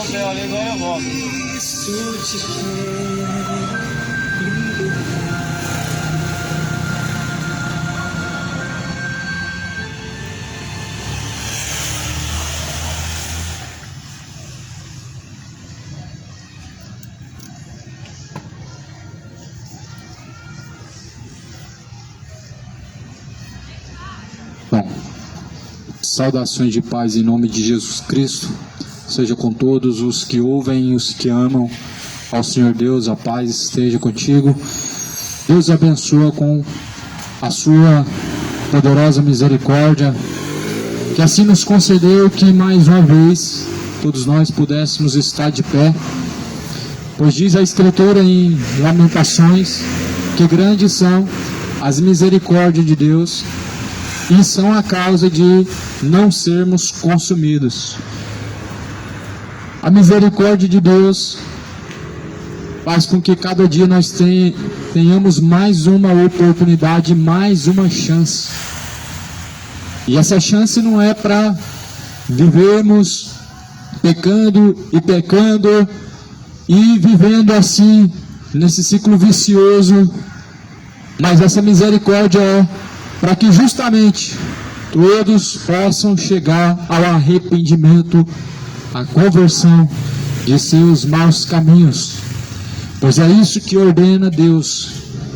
céu ali, agora eu volto. Bom, saudações de paz em nome de Jesus Cristo, seja com todos os que ouvem e os que amam ao Senhor Deus, a paz esteja contigo. Deus abençoa com a sua poderosa misericórdia, que assim nos concedeu que mais uma vez todos nós pudéssemos estar de pé, pois diz a Escritura em Lamentações que grandes são as misericórdias de Deus e são a causa de não sermos consumidos. A misericórdia de Deus faz com que cada dia nós tenhamos mais uma oportunidade, mais uma chance. E essa chance não é para vivermos pecando e vivendo assim, nesse ciclo vicioso, mas essa misericórdia é para que justamente todos possam chegar ao arrependimento, à conversão de seus maus caminhos. Pois é isso que ordena Deus,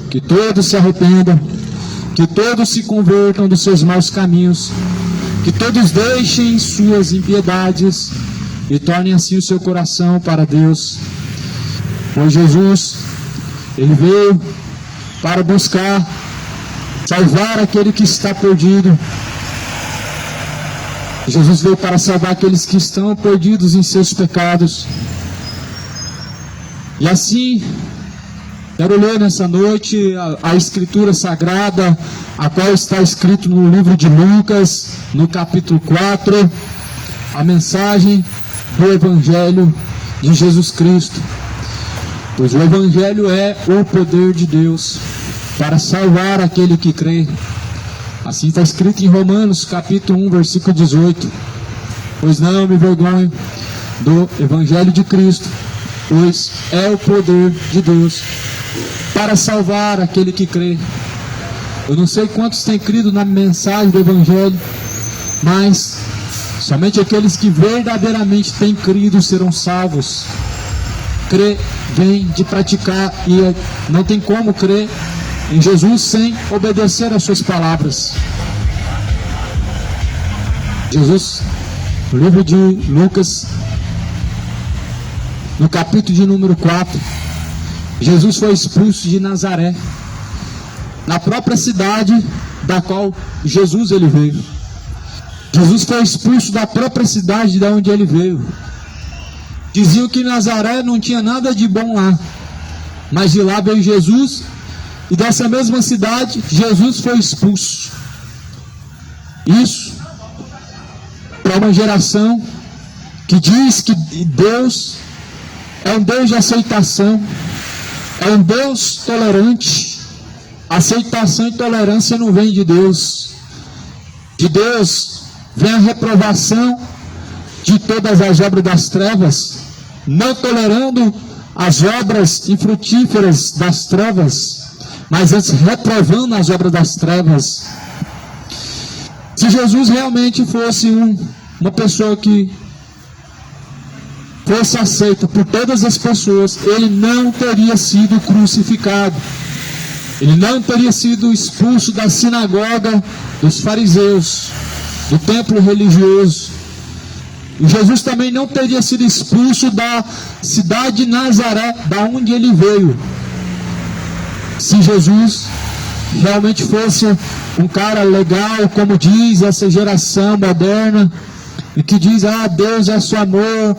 que todos se arrependam, que todos se convertam dos seus maus caminhos, que todos deixem suas impiedades e tornem assim o seu coração para Deus. Pois Jesus, Ele veio para buscar salvar aquele que está perdido. Jesus veio para salvar aqueles que estão perdidos em seus pecados. E assim, quero ler nessa noite a Escritura Sagrada, a qual está escrito no livro de Lucas, no capítulo 4, a mensagem do Evangelho de Jesus Cristo. Pois o Evangelho é o poder de Deus para salvar aquele que crê. Assim está escrito em Romanos capítulo 1, versículo 18. Pois não me envergonho do Evangelho de Cristo, pois é o poder de Deus para salvar aquele que crê. Eu não sei quantos têm crido na mensagem do Evangelho, mas somente aqueles que verdadeiramente têm crido serão salvos. Crer vem de praticar, e não tem como crer em Jesus sem obedecer às suas palavras. Jesus, no livro de Lucas, no capítulo de número 4, Jesus foi expulso de Nazaré, na própria cidade da qual Jesus ele veio. Jesus foi expulso da própria cidade de onde ele veio. Diziam que Nazaré não tinha nada de bom lá, mas de lá veio Jesus, e dessa mesma cidade Jesus foi expulso. Isso para uma geração que diz que Deus é um Deus de aceitação, é um Deus tolerante. Aceitação e tolerância não vem de Deus. De Deus vem a reprovação de todas as obras das trevas, não tolerando as obras infrutíferas das trevas, mas antes reprovando as obras das trevas. Se Jesus realmente fosse uma pessoa que fosse aceita por todas as pessoas, ele não teria sido crucificado, ele não teria sido expulso da sinagoga dos fariseus, do templo religioso. E Jesus também não teria sido expulso da cidade de Nazaré, da onde ele veio, se Jesus realmente fosse um cara legal, como diz essa geração moderna, e que diz, Deus é só amor,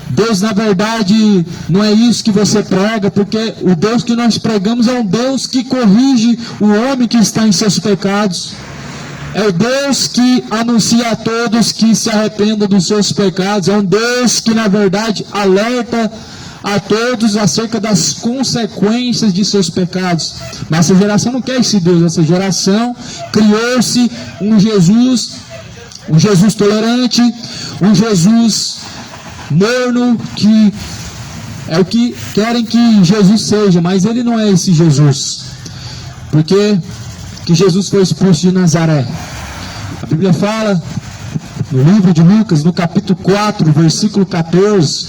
Deus na verdade não é isso que você prega, porque o Deus que nós pregamos é um Deus que corrige o homem que está em seus pecados, é o Deus que anuncia a todos que se arrependam dos seus pecados, é um Deus que na verdade alerta a todos acerca das consequências de seus pecados. Mas essa geração não quer esse Deus. Essa geração criou-se um Jesus tolerante, um Jesus morno, que é o que querem que Jesus seja, mas ele não é esse Jesus. Porque que Jesus foi expulso de Nazaré. A Bíblia fala no livro de Lucas, no capítulo 4, versículo 14,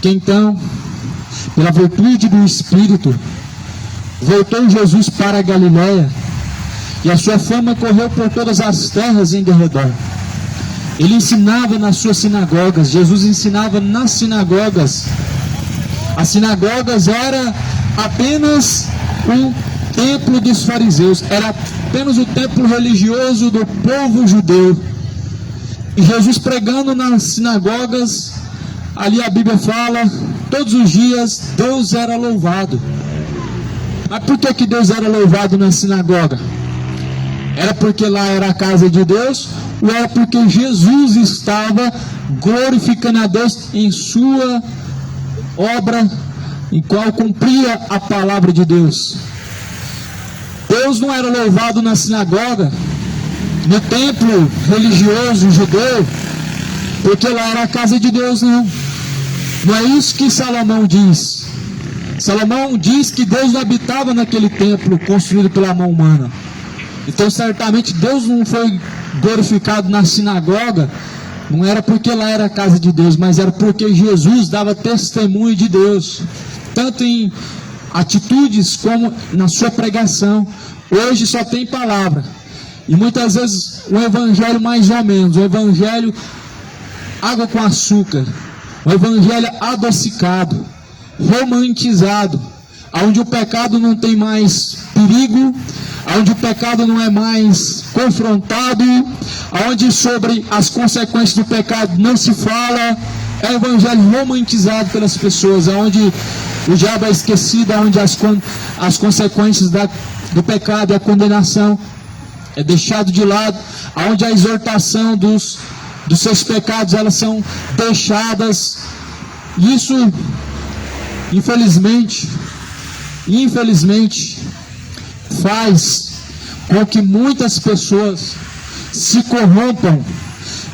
que então, pela virtude do Espírito, voltou Jesus para a Galiléia, e a sua fama correu por todas as terras em derredor. Ele ensinava nas suas sinagogas. Jesus ensinava nas sinagogas. As sinagogas era apenas um templo dos fariseus, era apenas o templo religioso do povo judeu. E Jesus pregando nas sinagogas, ali a Bíblia fala, todos os dias Deus era louvado. Mas por que Deus era louvado na sinagoga? Era porque lá era a casa de Deus, ou era porque Jesus estava glorificando a Deus em sua obra, em qual cumpria a palavra de Deus? Deus não era louvado na sinagoga, no templo religioso judeu, porque lá era a casa de Deus, não. Não é isso que Salomão diz. Salomão diz que Deus não habitava naquele templo construído pela mão humana. Então certamente Deus não foi glorificado na sinagoga, não era porque lá era a casa de Deus, mas era porque Jesus dava testemunho de Deus, tanto em atitudes como na sua pregação. Hoje só tem palavra, e muitas vezes o evangelho mais ou menos, o evangelho água com açúcar, o evangelho adocicado, romantizado, onde o pecado não tem mais perigo, onde o pecado não é mais confrontado, onde sobre as consequências do pecado não se fala. É o evangelho romantizado pelas pessoas, onde o diabo é esquecido, onde as consequências do pecado e a condenação é deixado de lado, onde a exortação dos seus pecados elas são deixadas. Isso, infelizmente, faz com que muitas pessoas se corrompam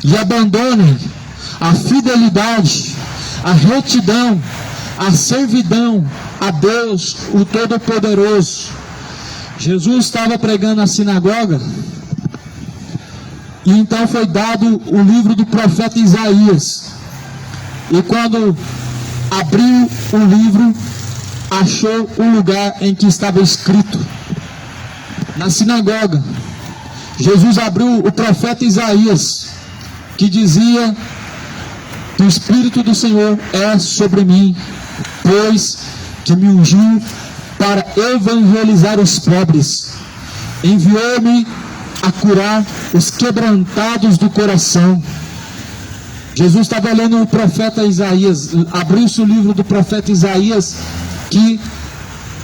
e abandonem a fidelidade, a retidão, a servidão a Deus, o Todo-Poderoso. Jesus estava pregando na sinagoga, e então foi dado o livro do profeta Isaías. E quando abriu o livro, achou o lugar em que estava escrito, na sinagoga. Jesus abriu o profeta Isaías, que dizia que o Espírito do Senhor é sobre mim, pois que me ungiu para evangelizar os pobres, enviou-me a curar os quebrantados do coração. Jesus estava lendo o profeta Isaías, abriu-se o livro do profeta Isaías, que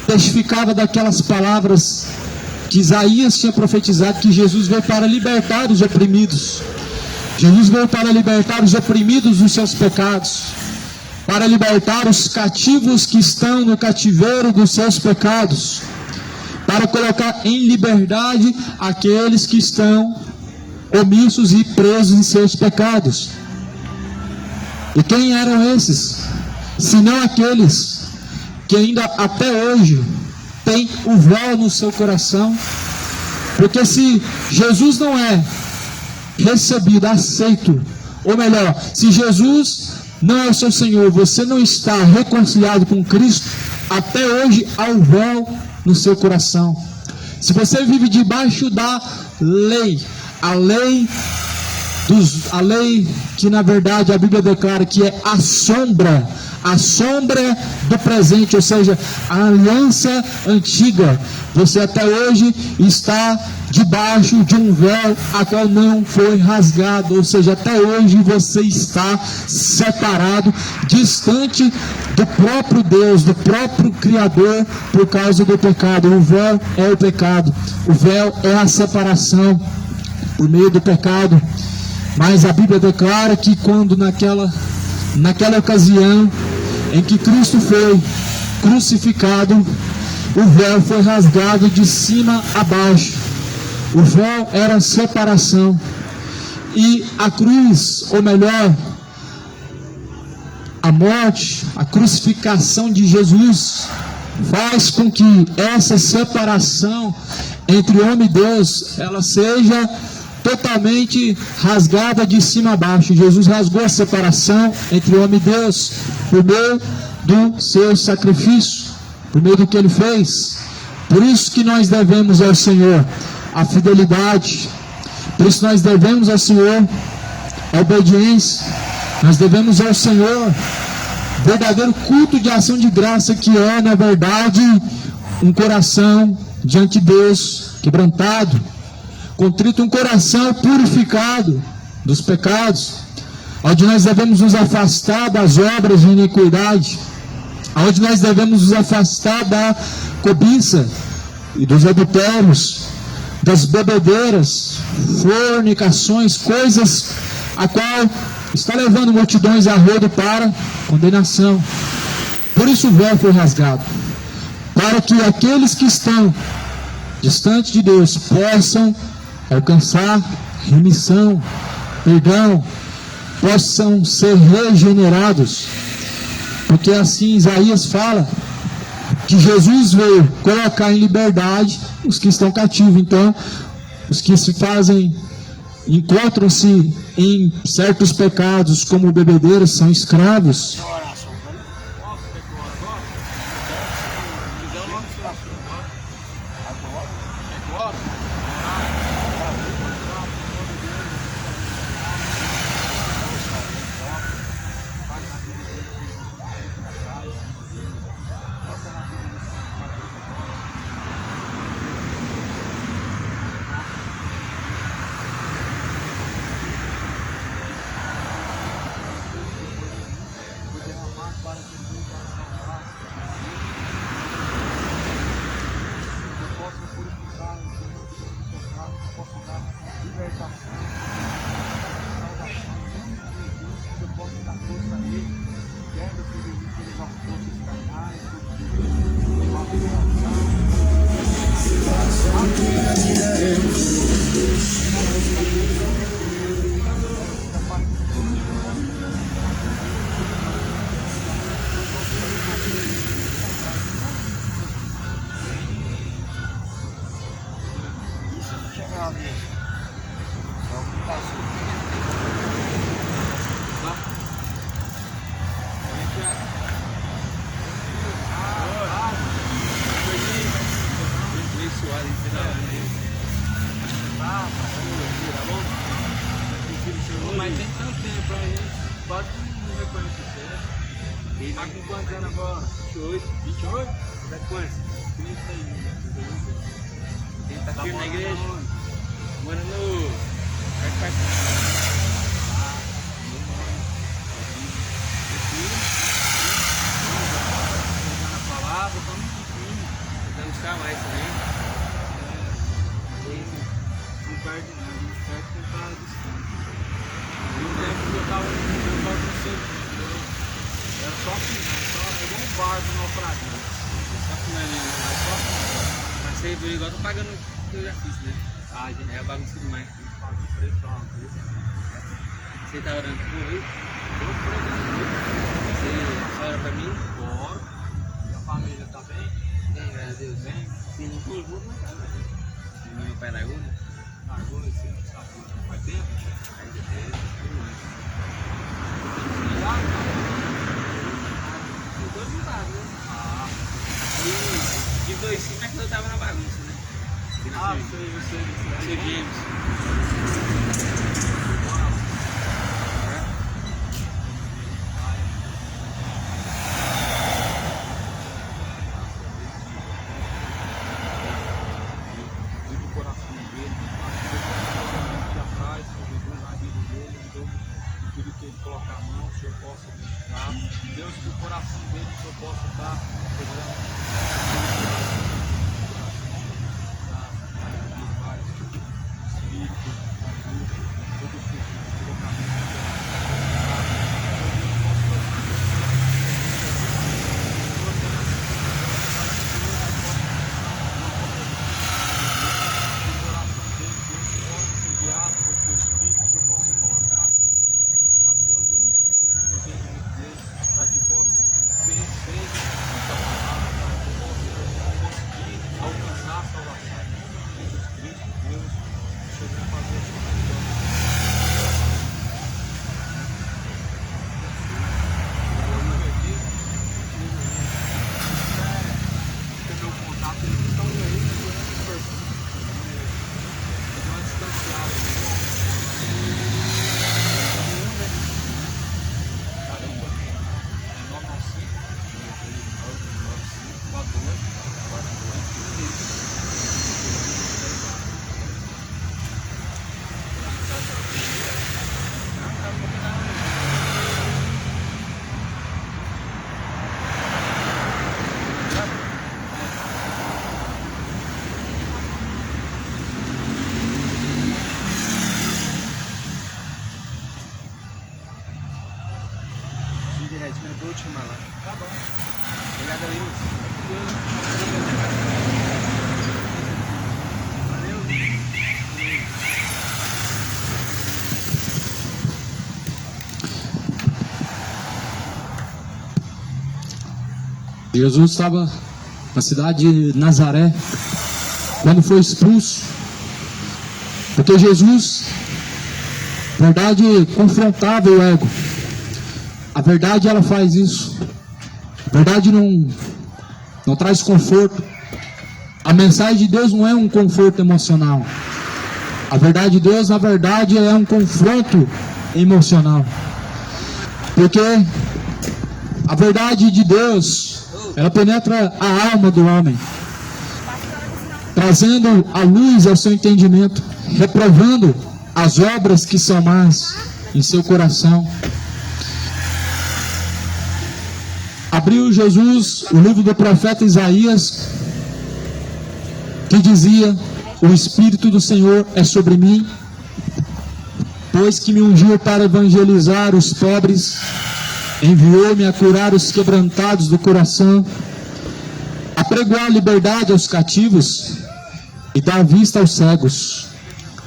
testificava daquelas palavras que Isaías tinha profetizado, que Jesus veio para libertar os oprimidos. Jesus veio para libertar os oprimidos dos seus pecados, para libertar os cativos que estão no cativeiro dos seus pecados, para colocar em liberdade aqueles que estão omissos e presos em seus pecados. E quem eram esses? Senão aqueles que ainda até hoje tem o véu no seu coração. Porque se Jesus não é recebido, aceito, ou melhor, se Jesus não é o seu Senhor, você não está reconciliado com Cristo, até hoje há o véu no seu coração. Se você vive debaixo da lei, a lei que na verdade a Bíblia declara que é a sombra do presente, ou seja, a aliança antiga, você até hoje está debaixo de um véu a qual não foi rasgado, ou seja, até hoje você está separado, distante do próprio Deus, do próprio Criador, por causa do pecado. O véu é o pecado, o véu é a separação por meio do pecado. Mas a Bíblia declara que quando naquela ocasião em que Cristo foi crucificado, o véu foi rasgado de cima a baixo. O véu era separação. E a cruz, ou melhor, A morte, a crucificação de Jesus faz com que essa separação entre homem e Deus, ela seja totalmente rasgada de cima a baixo. Jesus rasgou a separação entre homem e Deus por meio do seu sacrifício, por meio do que ele fez. Por isso que nós devemos ao Senhor a fidelidade, por isso nós devemos ao Senhor a obediência, nós devemos ao Senhor verdadeiro culto de ação de graça, que é, na verdade, um coração diante de Deus quebrantado, contrito, um coração purificado dos pecados, onde nós devemos nos afastar das obras de iniquidade, onde nós devemos nos afastar da cobiça e dos adultérios, das bebedeiras, fornicações, coisas a qual está levando multidões a rodo para condenação. Por isso o véu foi rasgado, para que aqueles que estão distante de Deus possam alcançar remissão, perdão, possam ser regenerados, porque assim Isaías fala que Jesus veio colocar em liberdade os que estão cativos. Então, os que se fazem, encontram-se em certos pecados como bebedeiras, são escravos. Mas tem tanto tempo pra gente, quase não reconhece você. Ele tá com quantos anos agora? 28. 28? Tá com quantos? 30 Ele tá firme na igreja? Mora no... na palavra, tá muito firme. Tentando buscar mais também. Não perde nada, não perde tentar distante. Eu lembro que eu tava no centro, era só afinar, é igual um barco naufragado. Só afinando, só afinando. Mas você viu igual, tô pagando o que eu já fiz, né? Ah, gente, é bagunça demais. Você tá orando por mim? Você ora pra mim? Oro. E a família tá bem? Bem, graças a Deus. Bem? Sim, não foi não tá bem. Meu pai largou, né? Largou, você sabe, faz tempo? Faz tempo. De 2005 é que eu tava na bagunça, né? Sei, James. Colocar a mão, o Senhor possa ministrar. Deus, que o coração dele, o Senhor possa estar Espírito, todo te chamar lá. Tá bom. Obrigado, Deus. Jesus estava na cidade de Nazaré quando foi expulso, porque Jesus, verdade, confrontava o ego. A verdade, ela faz isso. A verdade não traz conforto. A mensagem de Deus não é um conforto emocional. A verdade de Deus, na verdade, é um confronto emocional. Porque a verdade de Deus, ela penetra a alma do homem, trazendo a luz ao seu entendimento, reprovando as obras que são más em seu coração. Abriu Jesus o livro do profeta Isaías, que dizia: o Espírito do Senhor é sobre mim, pois que me ungiu para evangelizar os pobres, enviou-me a curar os quebrantados do coração, a pregoar liberdade aos cativos e dar vista aos cegos,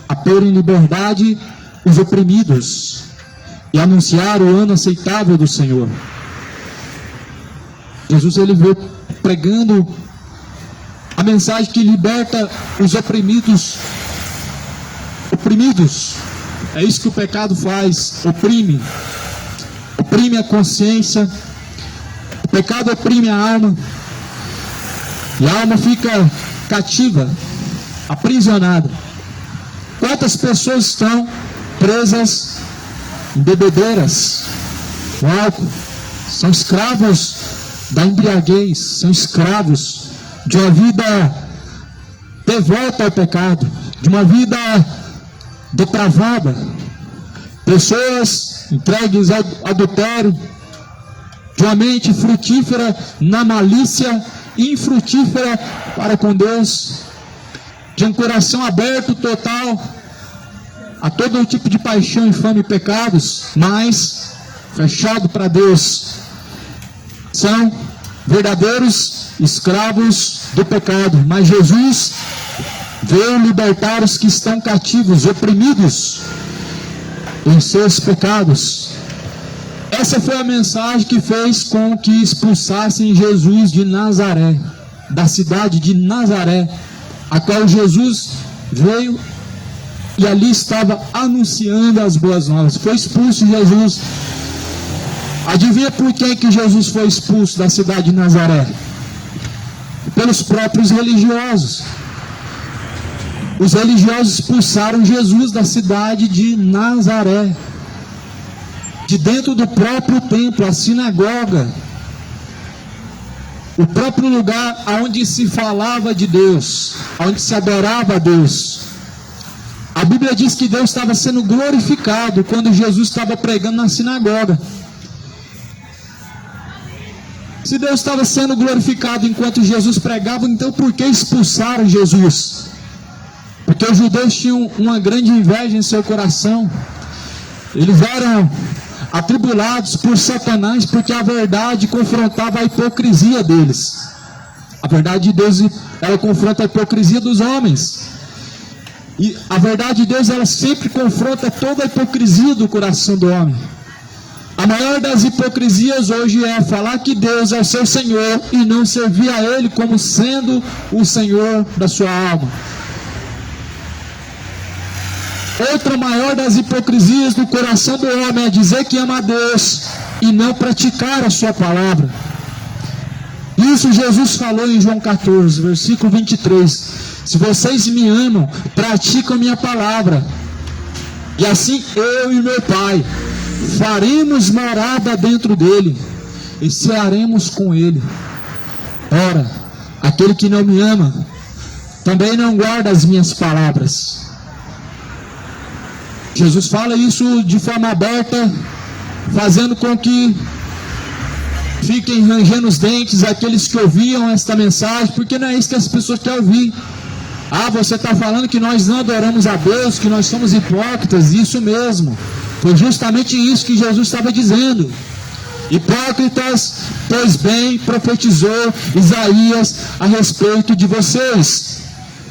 a pôr em liberdade os oprimidos e anunciar o ano aceitável do Senhor. Jesus, ele veio pregando a mensagem que liberta os oprimidos. É isso que o pecado faz, oprime a consciência. O pecado oprime a alma, e a alma fica cativa, aprisionada. Quantas pessoas estão presas em bebedeiras, no álcool? São escravos da embriaguez, são escravos de uma vida devota ao pecado, de uma vida depravada. Pessoas entregues ao adultério, de uma mente frutífera na malícia, infrutífera para com Deus, de um coração aberto total a todo tipo de paixão, infame e pecados, mas fechado para Deus. São verdadeiros escravos do pecado. Mas Jesus veio libertar os que estão cativos, oprimidos em seus pecados. Essa foi a mensagem que fez com que expulsassem Jesus de Nazaré, da cidade de Nazaré, a qual Jesus veio e ali estava anunciando as boas novas. Foi expulso Jesus. Adivinha por que Jesus foi expulso da cidade de Nazaré? Pelos próprios religiosos. Os religiosos expulsaram Jesus da cidade de Nazaré, de dentro do próprio templo, a sinagoga, o próprio lugar onde se falava de Deus, onde se adorava a Deus. A Bíblia diz que Deus estava sendo glorificado quando Jesus estava pregando na sinagoga. Se Deus estava sendo glorificado enquanto Jesus pregava, então por que expulsaram Jesus? Porque os judeus tinham uma grande inveja em seu coração. Eles eram atribulados por Satanás, porque a verdade confrontava a hipocrisia deles. A verdade de Deus, ela confronta a hipocrisia dos homens. E a verdade de Deus, ela sempre confronta toda a hipocrisia do coração do homem. A maior das hipocrisias hoje é falar que Deus é o seu Senhor e não servir a Ele como sendo o Senhor da sua alma. Outra maior das hipocrisias do coração do homem é dizer que ama a Deus e não praticar a sua palavra. Isso Jesus falou em João 14, versículo 23. Se vocês me amam, praticam minha palavra. E assim eu e meu Pai faremos morada dentro dele e cearemos com ele. Ora, aquele que não me ama também não guarda as minhas palavras. Jesus fala isso de forma aberta, fazendo com que fiquem rangendo os dentes aqueles que ouviam esta mensagem, porque não é isso que as pessoas querem ouvir. Ah, você está falando que nós não adoramos a Deus, que nós somos hipócritas. Isso mesmo, foi justamente isso que Jesus estava dizendo. Hipócritas, pois bem profetizou Isaías a respeito de vocês,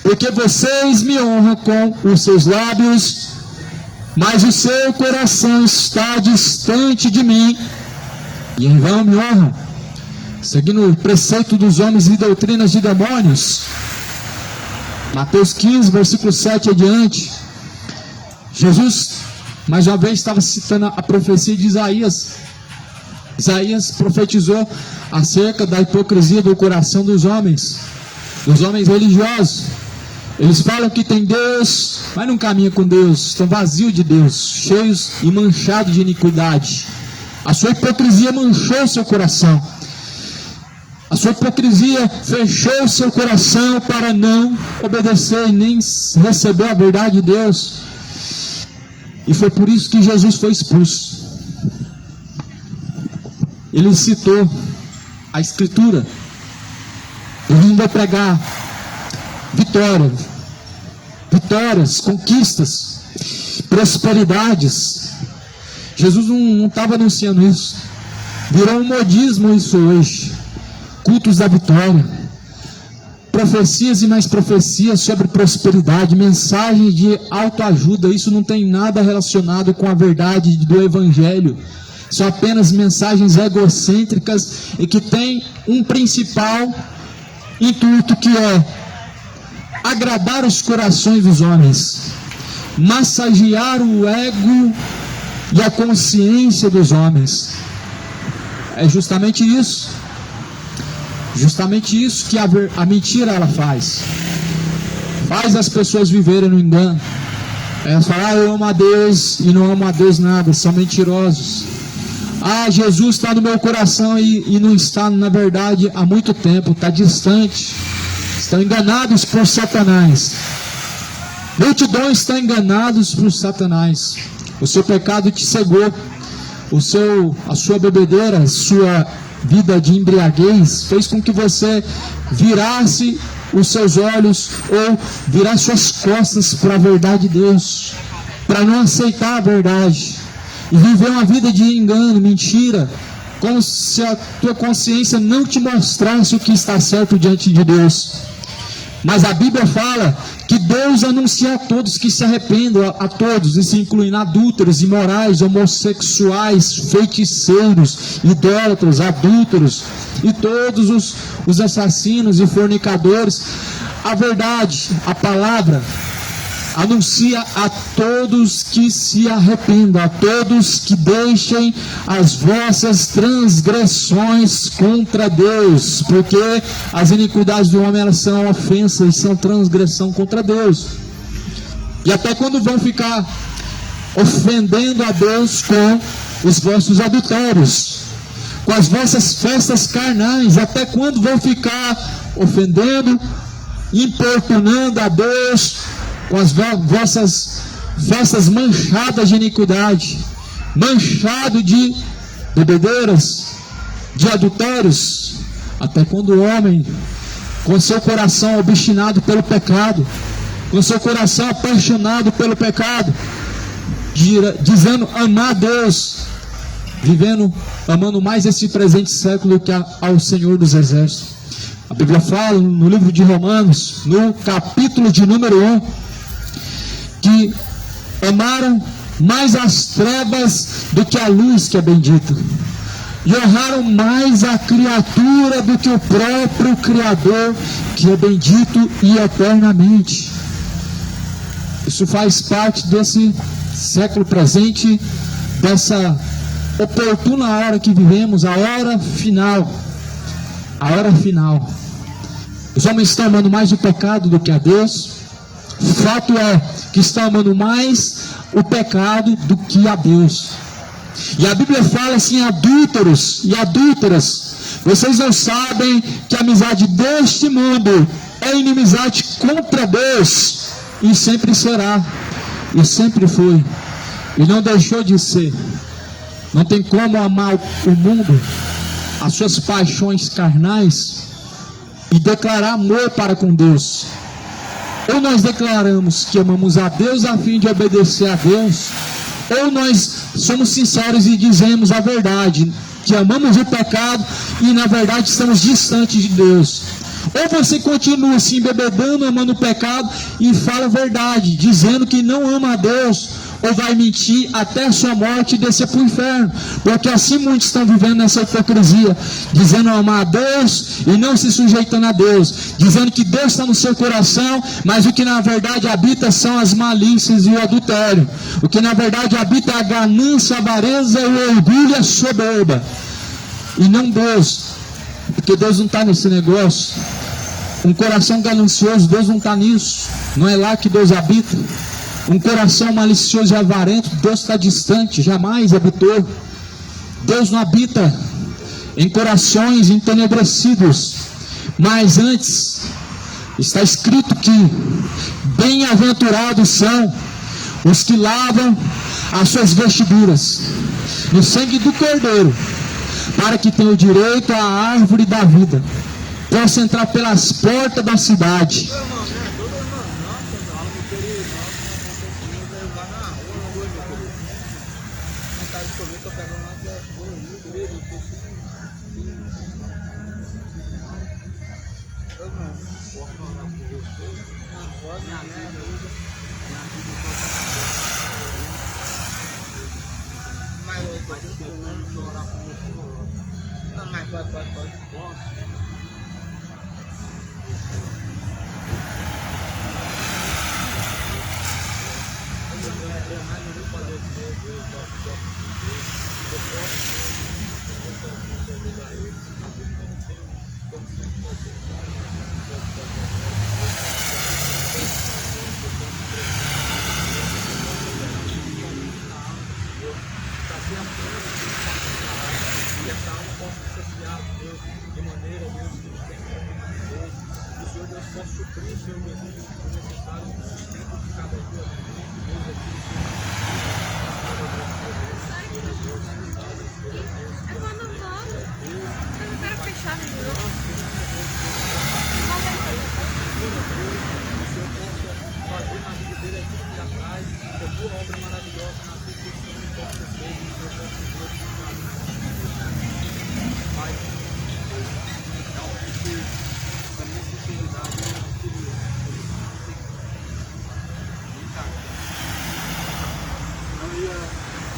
porque vocês me honram com os seus lábios, mas o seu coração está distante de mim, e em vão me honram, seguindo o preceito dos homens e doutrinas de demônios. Mateus 15, versículo 7 adiante. Jesus, mais uma vez, estava citando a profecia de Isaías. Isaías profetizou acerca da hipocrisia do coração dos homens religiosos. Eles falam que tem Deus, mas não caminham com Deus, estão vazios de Deus, cheios e manchados de iniquidade. A sua hipocrisia manchou seu coração. A sua hipocrisia fechou seu coração para não obedecer e nem receber a verdade de Deus. E foi por isso que Jesus foi expulso. Ele citou a Escritura. Ele vai pregar vitórias, conquistas, prosperidades. Jesus não estava anunciando isso. Virou um modismo isso hoje. Cultos da vitória, profecias e mais profecias sobre prosperidade, mensagem de autoajuda. Isso não tem nada relacionado com a verdade do Evangelho. São apenas mensagens egocêntricas e que tem um principal intuito, que é agradar os corações dos homens, massagear o ego e a consciência dos homens. É justamente isso que a mentira ela faz as pessoas viverem no engano. Elas falam: eu amo a Deus, e não amo a Deus nada, são mentirosos. Jesus está no meu coração, e não está, na verdade, há muito tempo, está distante. Estão enganados por Satanás. Multidões estão enganados por Satanás. O seu pecado te cegou. A sua bebedeira, sua vida de embriaguez fez com que você virasse os seus olhos ou virasse suas costas para a verdade de Deus, para não aceitar a verdade e viver uma vida de engano, mentira, como se a tua consciência não te mostrasse o que está certo diante de Deus. Mas a Bíblia fala que Deus anuncia a todos que se arrependam, a todos, isso incluindo adúlteros, imorais, homossexuais, feiticeiros, idólatras, adúlteros e todos os assassinos e fornicadores. A verdade, a palavra, anuncia a todos que se arrependam, a todos que deixem as vossas transgressões contra Deus, porque as iniquidades do homem, elas são ofensas e são transgressão contra Deus. E até quando vão ficar ofendendo a Deus com os vossos adultérios, com as vossas festas carnais, até quando vão ficar ofendendo, importunando a Deus com as vossas festas manchadas de iniquidade, manchado de bebedeiras, de adultérios, até quando o homem, com seu coração obstinado pelo pecado, com seu coração apaixonado pelo pecado, dizendo amar a Deus, amando mais esse presente século que ao Senhor dos Exércitos. A Bíblia fala no livro de Romanos, no capítulo de número 1, que amaram mais as trevas do que a luz, que é bendito, e honraram mais a criatura do que o próprio Criador, que é bendito e eternamente. Isso faz parte desse século presente, dessa oportuna hora que vivemos, a hora final. A hora final. Os homens estão amando mais o pecado do que a Deus. O fato é que estão amando mais o pecado do que a Deus. E a Bíblia fala assim: adúlteros e adúlteras, vocês não sabem que a amizade deste mundo é inimizade contra Deus, e sempre será, e sempre foi, e não deixou de ser. Não tem como amar o mundo, as suas paixões carnais, e declarar amor para com Deus. Ou nós declaramos que amamos a Deus a fim de obedecer a Deus, ou nós somos sinceros e dizemos a verdade, que amamos o pecado e na verdade estamos distantes de Deus. Ou você continua se embebedando, amando o pecado e fala a verdade, dizendo que não ama a Deus, ou vai mentir até a sua morte e descer para o inferno. Porque assim muitos estão vivendo nessa hipocrisia, dizendo amar a Deus e não se sujeitando a Deus, dizendo que Deus está no seu coração, mas o que na verdade habita são as malícias e o adultério. O que na verdade habita é a ganância, a avareza, o orgulho e a soberba, e não Deus. Porque Deus não está nesse negócio. Um coração ganancioso, Deus não está nisso. Não é lá que Deus habita. Um coração malicioso e avarento, Deus está distante, jamais habitou. Deus não habita em corações entenebrecidos. Mas antes, está escrito que bem-aventurados são os que lavam as suas vestiduras no sangue do Cordeiro, para que tenham direito à árvore da vida, possa entrar pelas portas da cidade.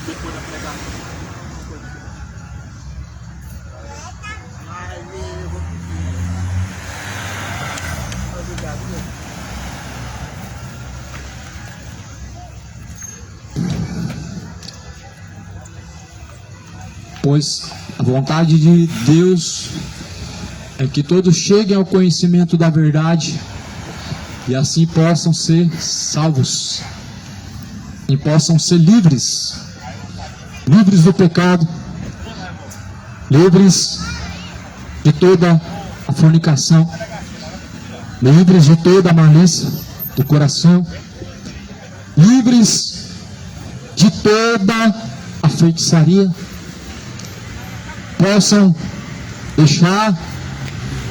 Depois da pregação. Pois a vontade de Deus é que todos cheguem ao conhecimento da verdade e assim possam ser salvos e possam ser livres do pecado, livres de toda a fornicação, livres de toda a malícia do coração, livres de toda a feitiçaria, possam deixar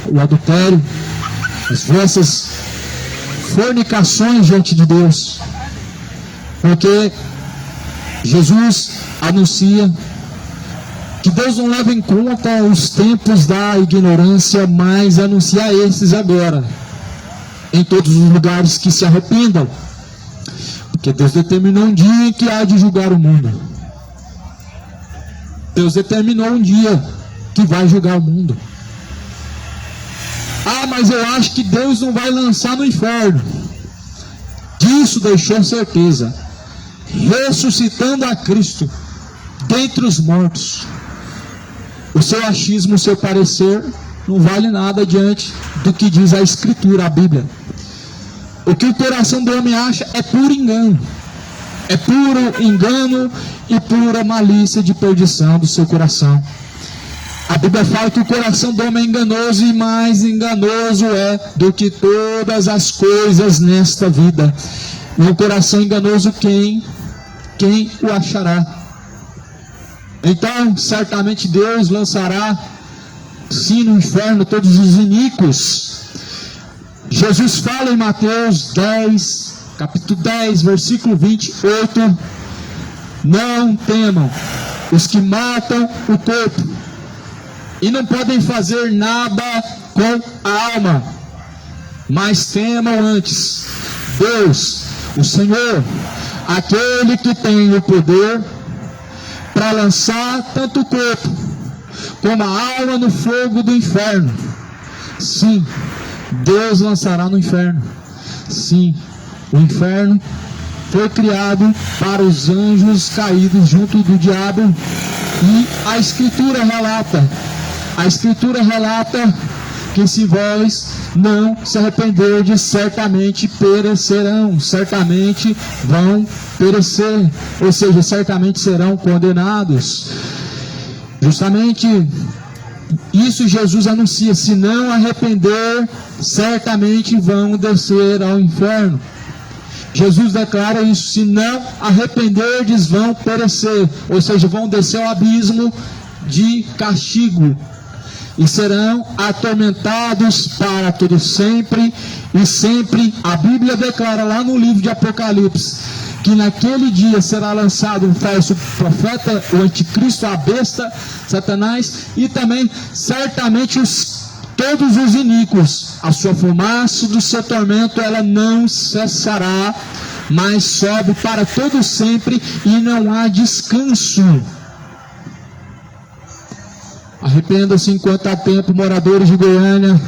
o adultério, as vossas fornicações diante de Deus, porque Jesus anuncia que Deus não leva em conta os tempos da ignorância, mas anuncia esses agora, em todos os lugares, que se arrependam, porque Deus determinou um dia em que há de julgar o mundo. Deus determinou um dia que vai julgar o mundo. Ah, mas eu acho que Deus não vai lançar no inferno. Disso deixou certeza, ressuscitando a Cristo dentre os mortos. O seu achismo, o seu parecer não vale nada diante do que diz a Escritura, a Bíblia. O que o coração do homem acha é puro engano. É puro engano e pura malícia de perdição do seu coração. A Bíblia fala que o coração do homem é enganoso e mais enganoso é do que todas as coisas nesta vida. E o coração enganoso, quem o achará? Então, certamente Deus lançará sim no inferno todos os iníquos. Jesus fala em Mateus 10, capítulo 10, versículo 28, não temam os que matam o corpo, e não podem fazer nada com a alma, mas temam antes Deus, o Senhor, aquele que tem o poder para lançar tanto o corpo como a alma no fogo do inferno. Sim, Deus lançará no inferno. Sim, o inferno foi criado para os anjos caídos junto do diabo, e a Escritura relata que se vós não se arrependerdes, certamente perecerão, certamente vão perecer, ou seja, certamente serão condenados. Justamente isso Jesus anuncia: se não arrepender, certamente vão descer ao inferno. Jesus declara isso: se não arrependerdes, vão perecer, ou seja, vão descer ao abismo de castigo e serão atormentados para todo sempre e sempre. A Bíblia declara lá no livro de Apocalipse que naquele dia será lançado um falso profeta, o anticristo, a besta, Satanás, e também certamente todos os iníquos. A sua fumaça do seu tormento, ela não cessará, mas sobe para todo sempre e não há descanso. Arrependam-se enquanto há tempo, moradores de Goiânia,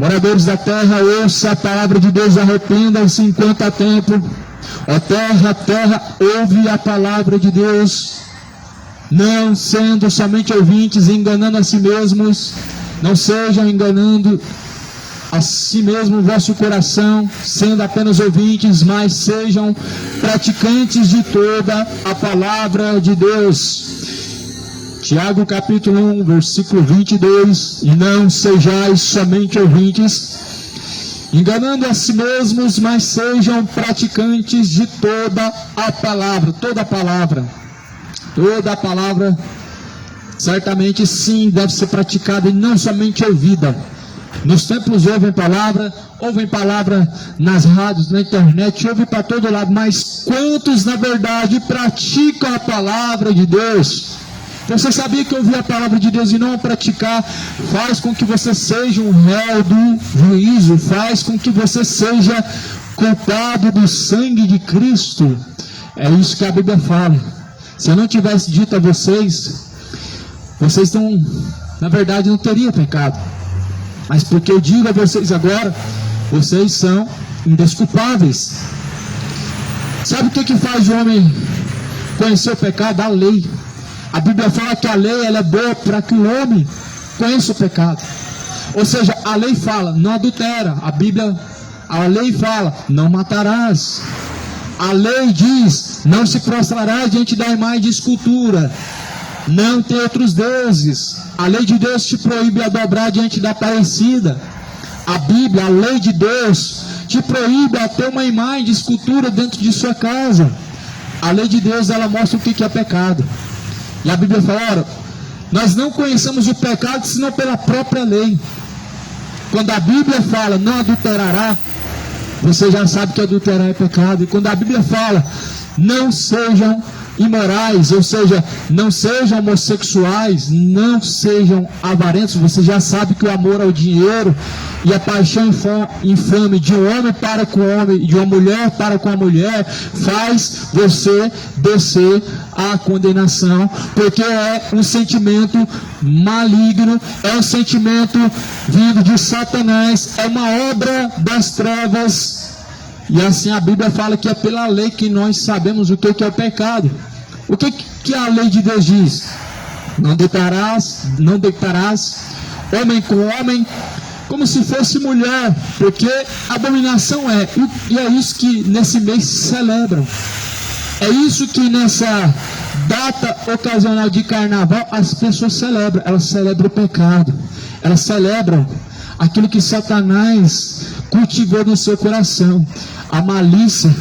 moradores da terra, ouça a palavra de Deus, arrependam-se enquanto há tempo. Ó terra, ouve a palavra de Deus, não sendo somente ouvintes, enganando a si mesmos. Não sejam enganando a si mesmo o vosso coração, sendo apenas ouvintes, mas sejam praticantes de toda a palavra de Deus. Tiago capítulo 1, versículo 22, e não sejais somente ouvintes, enganando a si mesmos, mas sejam praticantes de toda a palavra. Toda a palavra, certamente sim, deve ser praticada e não somente ouvida. Nos templos ouvem palavra nas rádios, na internet, ouvem para todo lado, mas quantos na verdade praticam a palavra de Deus? Você sabia que ouvir a palavra de Deus e não praticar faz com que você seja um réu do juízo, faz com que você seja culpado do sangue de Cristo? É isso que a Bíblia fala. Se eu não tivesse dito a vocês na verdade não teriam pecado, mas porque eu digo a vocês agora, vocês são indesculpáveis. Sabe o que faz o homem conhecer o pecado? A lei. A Bíblia fala que a lei ela é boa para que o homem conheça o pecado. Ou seja, a lei fala, não adultera. A lei fala, não matarás. A lei diz, não se prostrarás diante da imagem de escultura. Não tem outros deuses. A lei de Deus te proíbe a dobrar diante da parecida. A Bíblia, a lei de Deus, te proíbe a ter uma imagem de escultura dentro de sua casa. A lei de Deus, ela mostra o que é pecado. E a Bíblia fala, ora, nós não conhecemos o pecado senão pela própria lei. Quando a Bíblia fala, não adulterará, você já sabe que adulterar é pecado. E quando a Bíblia fala, não sejam imorais, ou seja, não sejam homossexuais, não sejam avarentos, você já sabe que o amor ao dinheiro e a paixão infame de um homem para com o homem, de uma mulher para com a mulher, faz você descer à condenação, porque é um sentimento maligno, é um sentimento vindo de Satanás, é uma obra das trevas. E assim a Bíblia fala que é pela lei que nós sabemos o que é o pecado. O que a lei de Deus diz? Não deitarás homem com homem, como se fosse mulher, porque abominação é. E é isso que nesse mês se celebram. É isso que nessa data ocasional de carnaval as pessoas celebram. Elas celebram o pecado. Elas celebram aquilo que Satanás cultivou no seu coração. A malícia,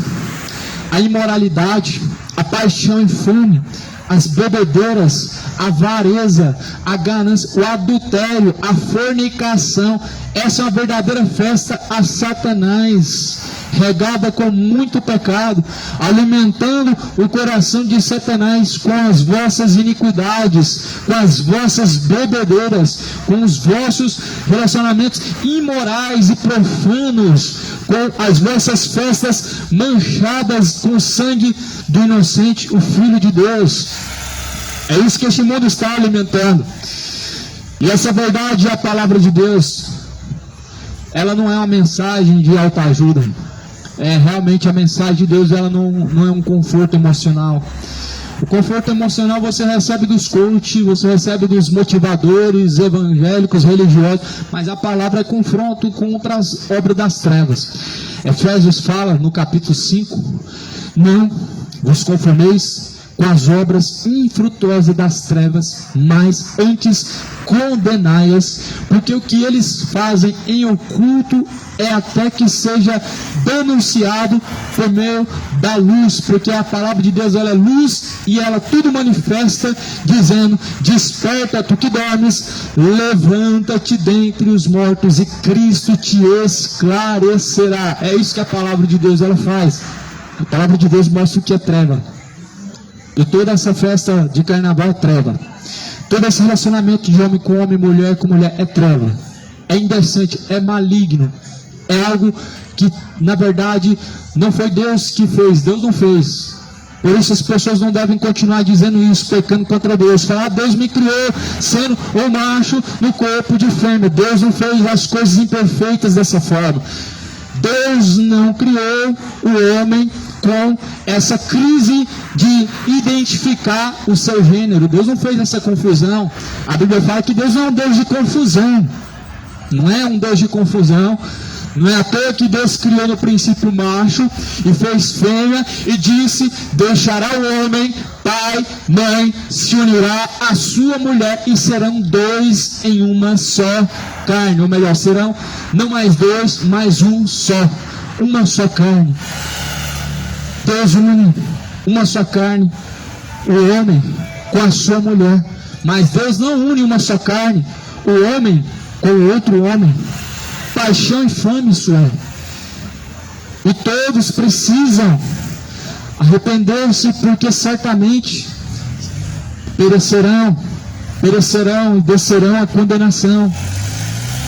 a imoralidade, a paixão infame, as bebedeiras, a avareza, a ganância, o adultério, a fornicação. Essa é uma verdadeira festa a Satanás. regada com muito pecado, alimentando o coração de Satanás com as vossas iniquidades, com as vossas bebedeiras, com os vossos relacionamentos imorais e profanos, com as vossas festas manchadas com o sangue do inocente, o Filho de Deus. É isso que este mundo está alimentando. E essa verdade é a palavra de Deus. Ela não é uma mensagem de autoajuda. É realmente a mensagem de Deus, ela não é um conforto emocional. O conforto emocional você recebe dos coaches, você recebe dos motivadores evangélicos, religiosos, mas a palavra é confronto contra as obras das trevas. Efésios fala no capítulo 5, não vos conformeis com as obras infrutuosas das trevas, mas antes condenai-as, porque o que eles fazem em oculto é até que seja denunciado por meio da luz, porque a palavra de Deus, ela é luz e ela tudo manifesta, dizendo: desperta tu que dormes, levanta-te dentre os mortos e Cristo te esclarecerá. É isso que a palavra de Deus ela faz. A palavra de Deus mostra o que é treva. E toda essa festa de carnaval é treva. Todo esse relacionamento de homem com mulher é treva. É indecente, é maligno. É algo que, na verdade, não foi Deus que fez. Deus não fez. Por isso as pessoas não devem continuar dizendo isso, pecando contra Deus. Falar: Deus me criou sendo um macho no corpo de fêmea. Deus não fez as coisas imperfeitas dessa forma. Deus não criou o homem com essa crise de identificar o seu gênero. Deus não fez essa confusão. A Bíblia fala que Deus não é um Deus de confusão. Não é um Deus de confusão. Não é à toa que Deus criou no princípio macho e fez fêmea e disse: deixará o homem pai, mãe, se unirá à sua mulher e serão dois em uma só carne. Ou melhor, serão não mais dois, mas um só. Uma só carne. Deus une uma só carne, o homem com a sua mulher. Mas Deus não une uma só carne, o homem com o outro homem. Paixão e fome isso é. E todos precisam arrepender-se, porque certamente perecerão e descerão à condenação.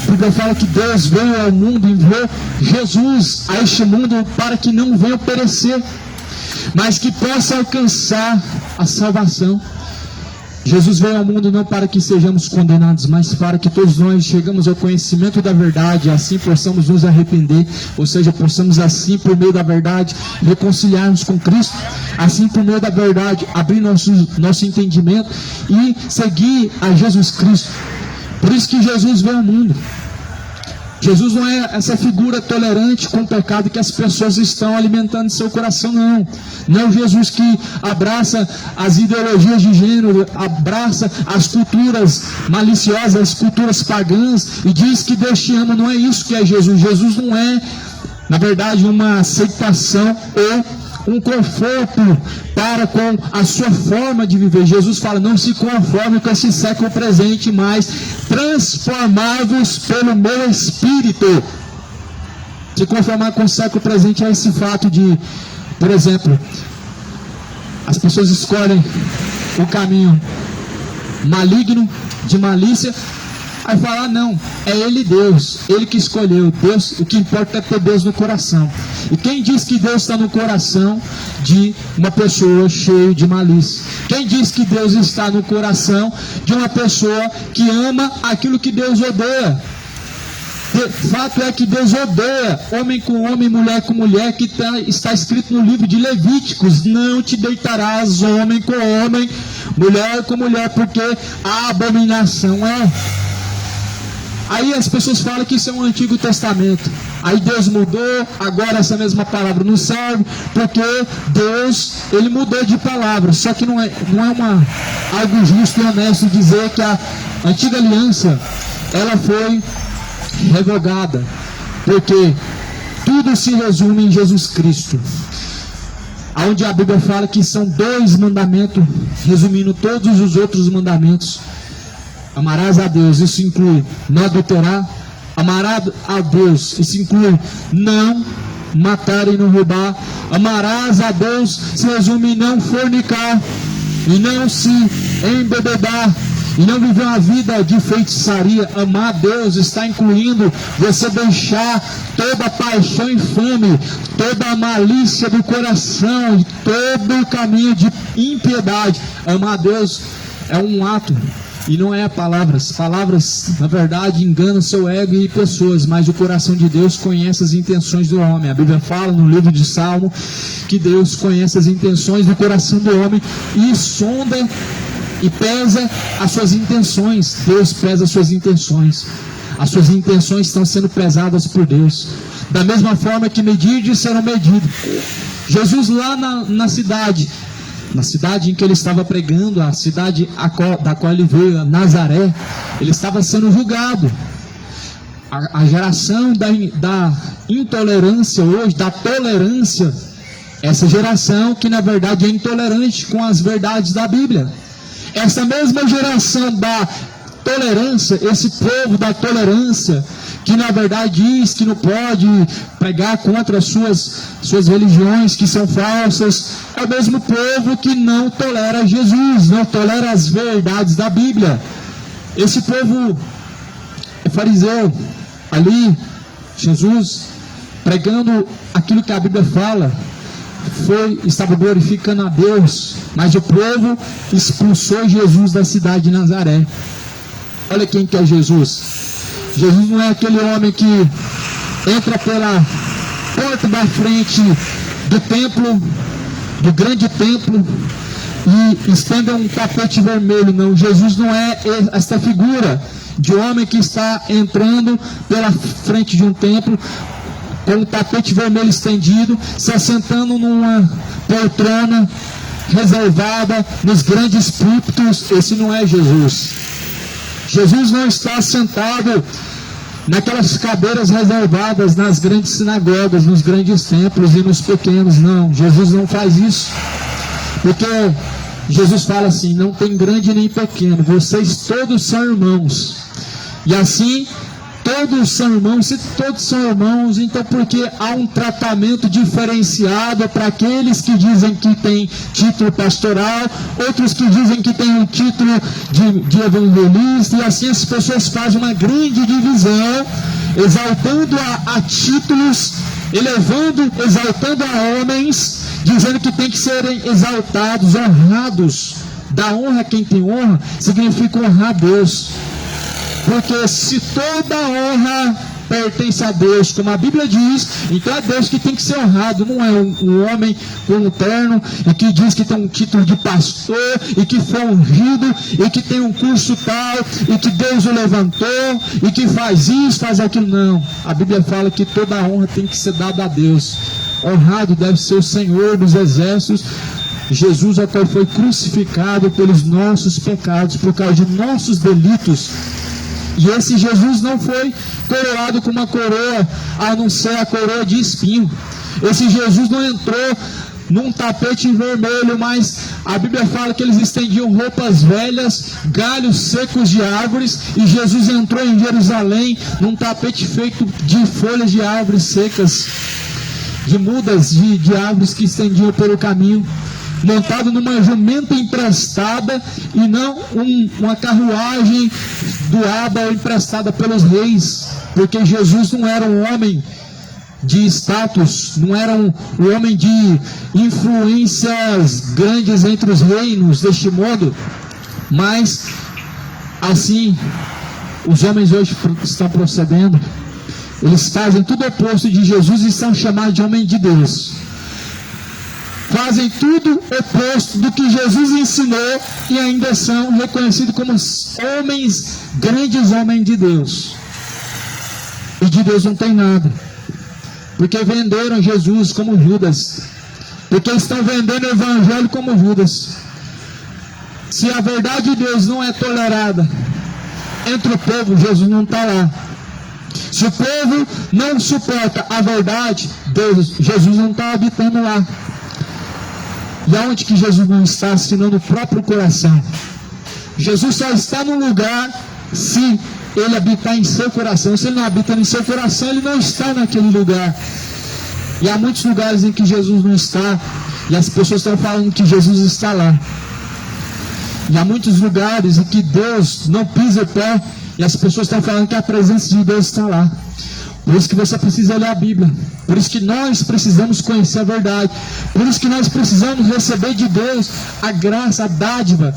Porque fala que Deus veio ao mundo, enviou Jesus a este mundo para que não venha perecer, mas que possa alcançar a salvação. Jesus veio ao mundo não para que sejamos condenados, mas para que todos nós chegamos ao conhecimento da verdade, assim possamos nos arrepender, ou seja, possamos assim, por meio da verdade, reconciliarmos com Cristo, assim por meio da verdade, abrir nosso entendimento e seguir a Jesus Cristo. Por isso que Jesus veio ao mundo. Jesus não é essa figura tolerante com o pecado que as pessoas estão alimentando em seu coração, não. Não é o Jesus que abraça as ideologias de gênero, abraça as culturas maliciosas, as culturas pagãs e diz que Deus te ama. Não é isso que é Jesus. Jesus não é, na verdade, uma aceitação ou um conforto para com a sua forma de viver. Jesus fala: não se conforme com esse século presente, mas transformai-vos pelo meu Espírito. Se conformar com o século presente é esse fato de, por exemplo, as pessoas escolhem o caminho maligno, de malícia, aí falar: não, é Ele Deus, Ele que escolheu. Deus, o que importa é ter Deus no coração. E quem diz que Deus está no coração de uma pessoa cheia de malícia? Quem diz que Deus está no coração de uma pessoa que ama aquilo que Deus odeia? Fato é que Deus odeia homem com homem, mulher com mulher, que está escrito no livro de Levíticos: não te deitarás homem com homem, mulher com mulher, porque a abominação é. Aí as pessoas falam que isso é um Antigo Testamento. Aí Deus mudou, agora essa mesma palavra não serve, porque Deus, Ele mudou de palavra. Só que não é algo justo e honesto dizer que a antiga aliança, ela foi revogada, porque tudo se resume em Jesus Cristo. Onde a Bíblia fala que são 2 mandamentos, resumindo todos os outros mandamentos. Amarás a Deus, isso inclui não adulterar. Amarás a Deus, isso inclui não matar e não roubar. Amarás a Deus se resume em não fornicar, e não se embebedar, e não viver uma vida de feitiçaria. Amar a Deus está incluindo você deixar toda paixão infame, toda a malícia do coração, todo o caminho de impiedade. Amar a Deus é um ato e não é palavras. Palavras, na verdade, enganam seu ego e pessoas, mas o coração de Deus conhece as intenções do homem. A Bíblia fala no livro de Salmo que Deus conhece as intenções do coração do homem e sonda e pesa as suas intenções. Deus pesa as suas intenções. As suas intenções estão sendo pesadas por Deus. Da mesma forma que medirdes serão medidos. Jesus lá na cidade em que ele estava pregando, a cidade da qual ele veio, Nazaré, ele estava sendo julgado. A geração da intolerância hoje, da tolerância, essa geração que na verdade é intolerante com as verdades da Bíblia. Essa mesma geração da tolerância, esse povo da tolerância, que na verdade diz que não pode pregar contra as suas religiões que são falsas, é o mesmo povo que não tolera Jesus, não tolera as verdades da Bíblia. Esse povo é fariseu, ali, Jesus, pregando aquilo que a Bíblia fala, estava glorificando a Deus, mas o povo expulsou Jesus da cidade de Nazaré. Olha quem que é Jesus. Jesus não é aquele homem que entra pela porta da frente do templo, do grande templo, e estende um tapete vermelho. Não, Jesus não é esta figura de homem que está entrando pela frente de um templo com o tapete vermelho estendido, se assentando numa poltrona reservada nos grandes púlpitos. Esse não é Jesus. Jesus não está sentado naquelas cadeiras reservadas nas grandes sinagogas, nos grandes templos e nos pequenos. Não, Jesus não faz isso. Porque Jesus fala assim: não tem grande nem pequeno, vocês todos são irmãos. E assim, todos são irmãos. Se todos são irmãos, então por que há um tratamento diferenciado para aqueles que dizem que tem título pastoral, outros que dizem que tem um título de evangelista, e assim as pessoas fazem uma grande divisão, exaltando a títulos, exaltando a homens, dizendo que tem que serem exaltados, honrados. Da honra quem tem honra significa honrar a Deus. Porque se toda honra pertence a Deus, como a Bíblia diz, então é Deus que tem que ser honrado. Não é um homem com um terno e que diz que tem um título de pastor e que foi ungido e que tem um curso tal e que Deus o levantou e que faz isso, faz aquilo. Não, a Bíblia fala que toda honra tem que ser dada a Deus. Honrado deve ser o Senhor dos exércitos, Jesus, a qual foi crucificado pelos nossos pecados, por causa de nossos delitos. E esse Jesus não foi coroado com uma coroa, a não ser a coroa de espinho. Esse Jesus não entrou num tapete vermelho, mas a Bíblia fala que eles estendiam roupas velhas, galhos secos de árvores, e Jesus entrou em Jerusalém num tapete feito de folhas de árvores secas, de mudas de árvores que estendiam pelo caminho, montado numa jumenta emprestada e não uma carruagem doada ou emprestada pelos reis, porque Jesus não era um homem de status, não era um homem de influências grandes entre os reinos deste mundo, mas assim os homens hoje estão procedendo. Eles fazem tudo o oposto de Jesus e são chamados de homem de Deus. Fazem tudo oposto do que Jesus ensinou e ainda são reconhecidos como homens, grandes homens de Deus. E de Deus não tem nada. Porque venderam Jesus como Judas. Porque estão vendendo o evangelho como Judas. Se a verdade de Deus não é tolerada entre o povo, Jesus não está lá. Se o povo não suporta a verdade, Jesus não está habitando lá. E aonde que Jesus não está? Senão no próprio coração. Jesus só está no lugar se ele habitar em seu coração. Se ele não habita em seu coração, ele não está naquele lugar. E há muitos lugares em que Jesus não está, e as pessoas estão falando que Jesus está lá. E há muitos lugares em que Deus não pisa o pé, e as pessoas estão falando que a presença de Deus está lá. Por isso que você precisa ler a Bíblia. Por isso que nós precisamos conhecer a verdade. Por isso que nós precisamos receber de Deus a graça, a dádiva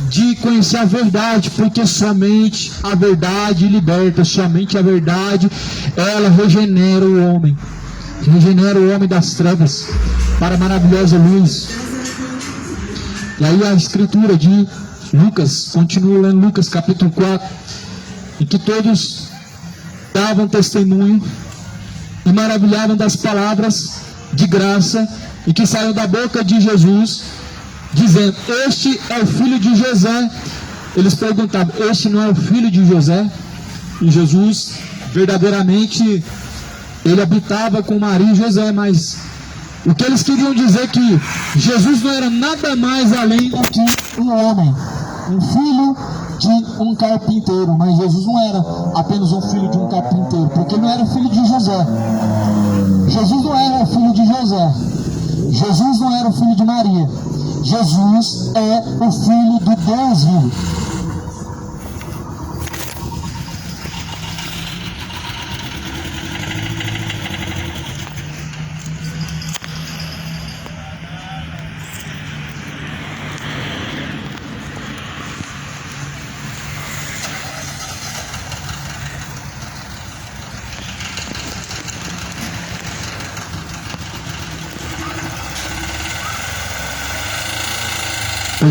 de conhecer a verdade. Porque somente a verdade liberta. Somente a verdade, ela regenera o homem. Regenera o homem das trevas para a maravilhosa luz. E aí a escritura de Lucas, continua lendo Lucas capítulo 4, em que todos davam testemunho e maravilhavam das palavras de graça e que saíam da boca de Jesus, dizendo: este é o filho de José. Eles perguntavam: este não é o filho de José? E Jesus, verdadeiramente, ele habitava com Maria e José, mas o que eles queriam dizer é que Jesus não era nada mais além do que um homem, um filho de um carpinteiro. Mas Jesus não era apenas um filho de um carpinteiro, porque ele não era filho de José. Jesus não era filho de José. Jesus não era o filho de Maria. Jesus é o filho do Deus vivo.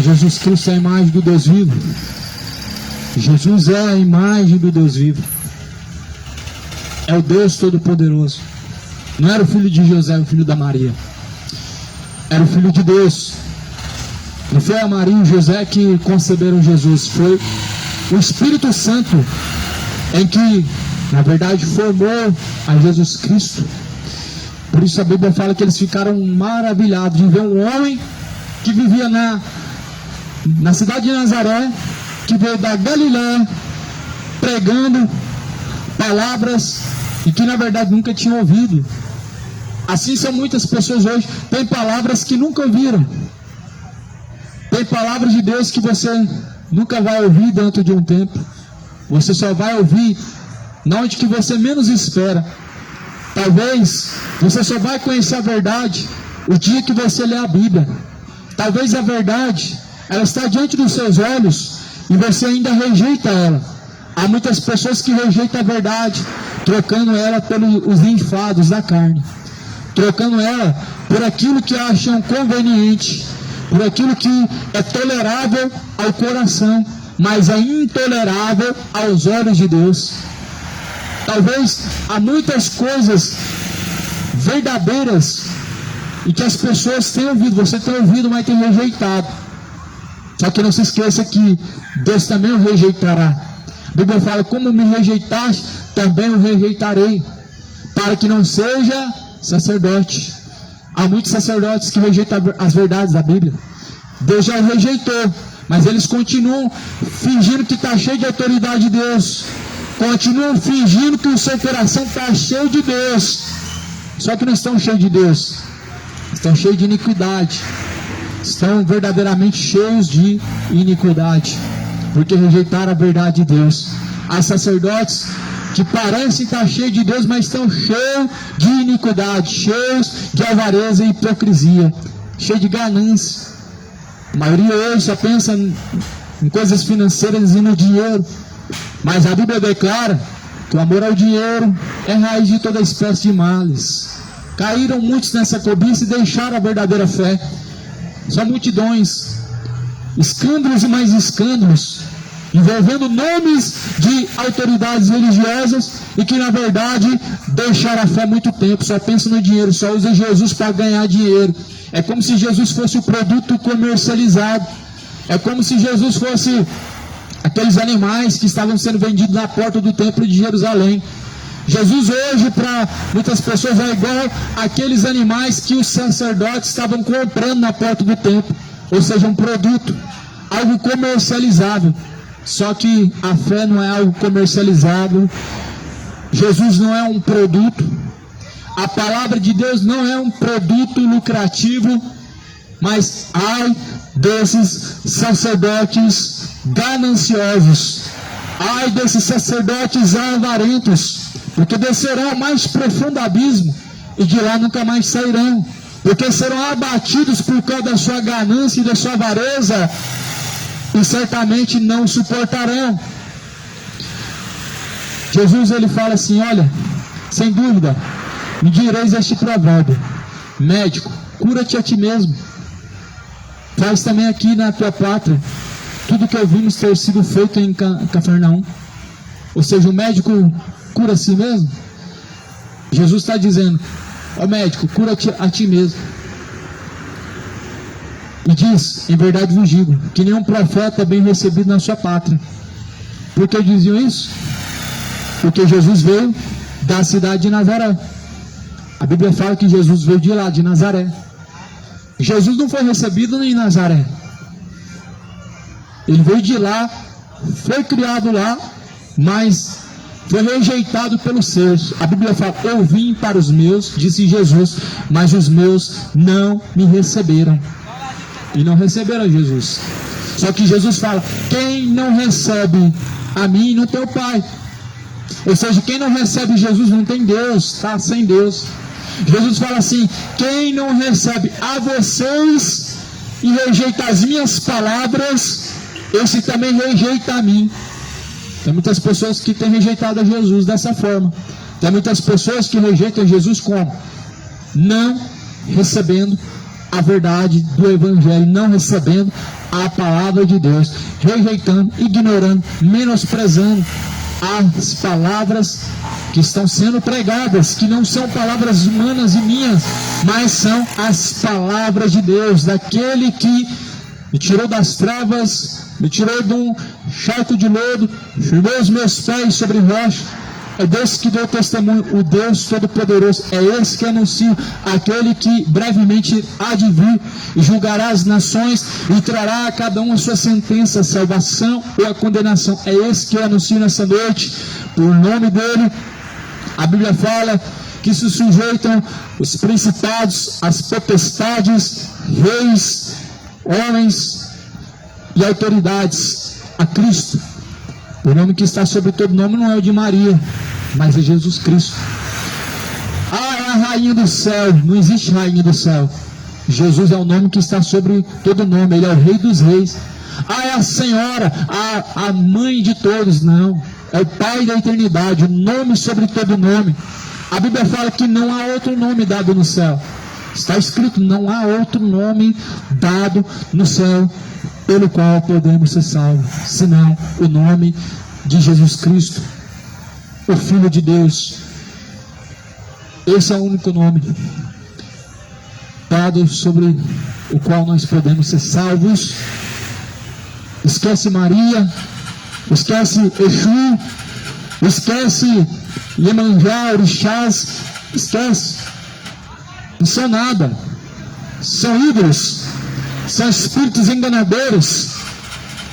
Jesus Cristo é a imagem do Deus vivo. Jesus é a imagem do Deus vivo. É o Deus Todo-Poderoso. Não era o filho de José, era o filho da Maria. Era o filho de Deus. Não foi a Maria e o José que conceberam Jesus. Foi o Espírito Santo em que, na verdade, formou a Jesus Cristo. Por isso a Bíblia fala que eles ficaram maravilhados de ver um homem que vivia na cidade de Nazaré, que veio da Galiléia, pregando palavras e que na verdade nunca tinham ouvido. Assim são muitas pessoas hoje. Tem palavras que nunca ouviram. Tem palavras de Deus que você nunca vai ouvir dentro de um tempo. Você só vai ouvir na onde que você menos espera. Talvez você só vai conhecer a verdade o dia que você lê a Bíblia. Talvez a verdade, ela está diante dos seus olhos e você ainda rejeita ela. Há muitas pessoas que rejeitam a verdade, trocando ela pelos enfados da carne, trocando ela por aquilo que acham conveniente, por aquilo que é tolerável ao coração, mas é intolerável aos olhos de Deus. Talvez há muitas coisas verdadeiras e que as pessoas têm ouvido, você tem ouvido, mas tem rejeitado. Só que não se esqueça que Deus também o rejeitará. A Bíblia fala: como me rejeitaste, também o rejeitarei, para que não seja sacerdote. Há muitos sacerdotes que rejeitam as verdades da Bíblia. Deus já o rejeitou, mas eles continuam fingindo que está cheio de autoridade de Deus, continuam fingindo que o seu coração está cheio de Deus, só que não estão cheios de Deus, estão cheios de iniquidade, estão verdadeiramente cheios de iniquidade, porque rejeitaram a verdade de Deus. Há sacerdotes que parecem estar cheios de Deus, mas estão cheios de iniquidade, cheios de avareza e hipocrisia, cheios de ganância. A maioria hoje só pensa em coisas financeiras e no dinheiro, mas a Bíblia declara que o amor ao dinheiro é raiz de toda espécie de males. Caíram muitos nessa cobiça e deixaram a verdadeira fé. São multidões, escândalos e mais escândalos, envolvendo nomes de autoridades religiosas e que na verdade deixaram a fé há muito tempo, só pensam no dinheiro, só usam Jesus para ganhar dinheiro. É como se Jesus fosse o produto comercializado. É como se Jesus fosse aqueles animais que estavam sendo vendidos na porta do templo de Jerusalém. Jesus hoje para muitas pessoas é igual aqueles animais que os sacerdotes estavam comprando na porta do templo, ou seja, um produto, algo comercializável. Só que a fé não é algo comercializável, Jesus não é um produto, A palavra de Deus não é um produto lucrativo, mas ai desses sacerdotes gananciosos, ai desses sacerdotes avarentos, porque descerão ao mais profundo abismo e de lá nunca mais sairão, porque serão abatidos por causa da sua ganância e da sua avareza, e certamente não suportarão. Jesus, ele fala assim, olha, sem dúvida, me direis este provérbio: médico, cura-te a ti mesmo. Faz também aqui na tua pátria tudo que ouvimos ter sido feito em Cafarnaum. Ou seja, o médico cura a si mesmo. Jesus está dizendo, ó médico, cura-te a ti mesmo. E diz, em verdade vos digo, que nenhum profeta é bem recebido na sua pátria. Por que diziam isso? Porque Jesus veio da cidade de Nazaré. A Bíblia fala que Jesus veio de lá, de Nazaré. Jesus não foi recebido em Nazaré. Ele veio de lá, foi criado lá, mas foi rejeitado pelos seus. A Bíblia fala, eu vim para os meus, disse Jesus, mas os meus não me receberam. E não receberam Jesus. Só que Jesus fala, quem não recebe a mim não tem o Pai. Ou seja, quem não recebe Jesus não tem Deus, está sem Deus. Jesus fala assim, quem não recebe a vocês e rejeita as minhas palavras, esse também rejeita a mim. Tem muitas pessoas que têm rejeitado a Jesus dessa forma. Tem muitas pessoas que rejeitam Jesus como? Não recebendo a verdade do Evangelho, não recebendo a palavra de Deus, rejeitando, ignorando, menosprezando as palavras que estão sendo pregadas, que não são palavras humanas e minhas, mas são as palavras de Deus, daquele que me tirou das trevas, me tirou de um charco de lodo, firmou os meus pés sobre rocha. É Deus que deu testemunho, o Deus Todo-Poderoso, é esse que anuncia, aquele que brevemente há de vir e julgará as nações e trará a cada um a sua sentença, a salvação ou a condenação. É esse que eu anuncio nessa noite, por nome dele. A Bíblia fala que se sujeitam os principados, as potestades, reis, homens e autoridades a Cristo. O nome que está sobre todo nome não é o de Maria, mas é Jesus Cristo. Ah, é a rainha do céu. Não existe rainha do céu. Jesus é o nome que está sobre todo nome. Ele é o rei dos reis. Ah, é a senhora, a mãe de todos. Não, é o Pai da eternidade, o nome sobre todo nome. A Bíblia fala que não há outro nome dado no céu. Está escrito, não há outro nome dado no céu pelo qual podemos ser salvos, senão o nome de Jesus Cristo, o Filho de Deus. Esse é o único nome dado sobre o qual nós podemos ser salvos. Esquece Maria, esquece Exu, esquece Iemanjá, Orixás, esquece. Não são nada, são ídolos, são espíritos enganadores.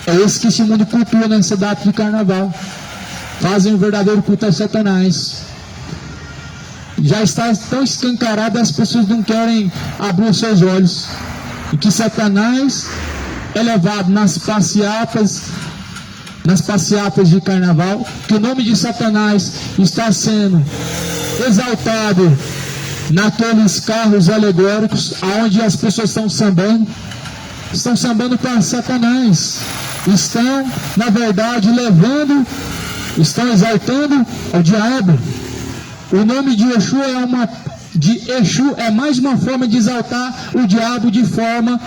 É esse que esse mundo cultua nessa data de carnaval. Fazem o verdadeiro culto a Satanás. Já está tão escancarado, as pessoas não querem abrir os seus olhos. E que Satanás é levado nas passeatas de carnaval, que o nome de Satanás está sendo exaltado naqueles carros alegóricos, onde as pessoas estão sambando para Satanás, estão, na verdade, estão exaltando o diabo. O nome de Exu é mais uma forma de exaltar o diabo de forma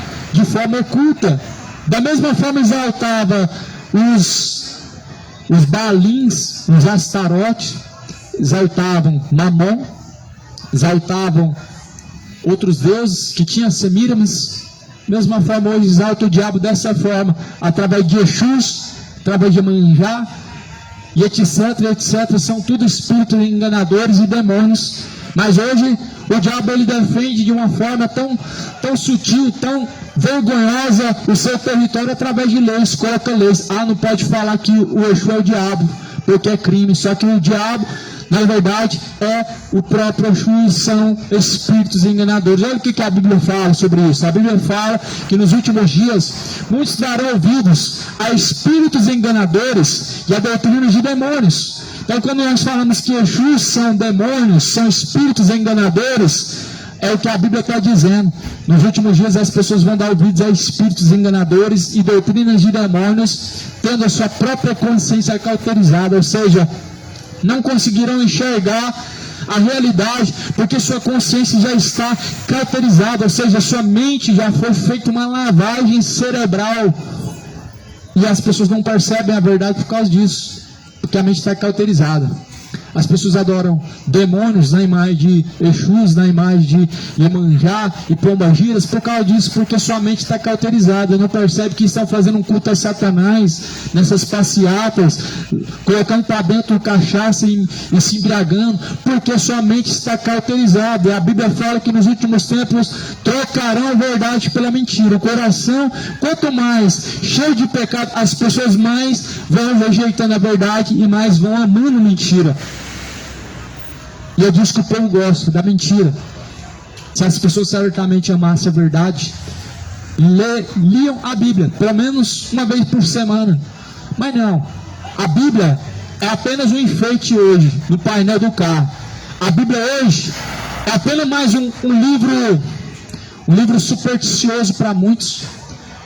oculta. Da mesma forma exaltava os Baalins, os Astarote, exaltavam Mamon, exaltavam outros deuses que tinham Semiramis. Mesma forma hoje exalta o diabo dessa forma, através de Exus, através de Iemanjá, e etc, etc. São tudo espíritos enganadores e demônios. Mas hoje o diabo ele defende de uma forma tão sutil, tão vergonhosa o seu território através de leis, coloca leis. Ah, não pode falar que o Exu é o diabo, porque é crime. Só que o diabo na verdade, é o próprio Exu, são espíritos enganadores. Olha o que a Bíblia fala sobre isso. A Bíblia fala que nos últimos dias muitos darão ouvidos a espíritos enganadores e a doutrina de demônios. Então, quando nós falamos que Exus são demônios, são espíritos enganadores, é o que a Bíblia está dizendo. Nos últimos dias as pessoas vão dar ouvidos a espíritos enganadores e doutrinas de demônios, tendo a sua própria consciência cauterizada, ou seja, não conseguirão enxergar a realidade, porque sua consciência já está cauterizada, ou seja, sua mente já foi feita uma lavagem cerebral, e as pessoas não percebem a verdade por causa disso, porque a mente está cauterizada. As pessoas adoram demônios na imagem de Exus, na imagem de Iemanjá e Pombagiras por causa disso, porque sua mente está cauterizada, não percebe que estão fazendo um culto a Satanás nessas passeatas, colocando para dentro cachaça e se embriagando, porque sua mente está cauterizada. E a Bíblia fala que nos últimos tempos trocarão a verdade pela mentira. O coração, quanto mais cheio de pecado, as pessoas mais vão rejeitando a verdade e mais vão amando mentira. E eu disse que o povo gosta da mentira. Se as pessoas certamente amassem a verdade, liam a Bíblia, pelo menos uma vez por semana. Mas não, a Bíblia é apenas um enfeite hoje, no painel do carro. A Bíblia hoje é apenas mais um livro supersticioso para muitos.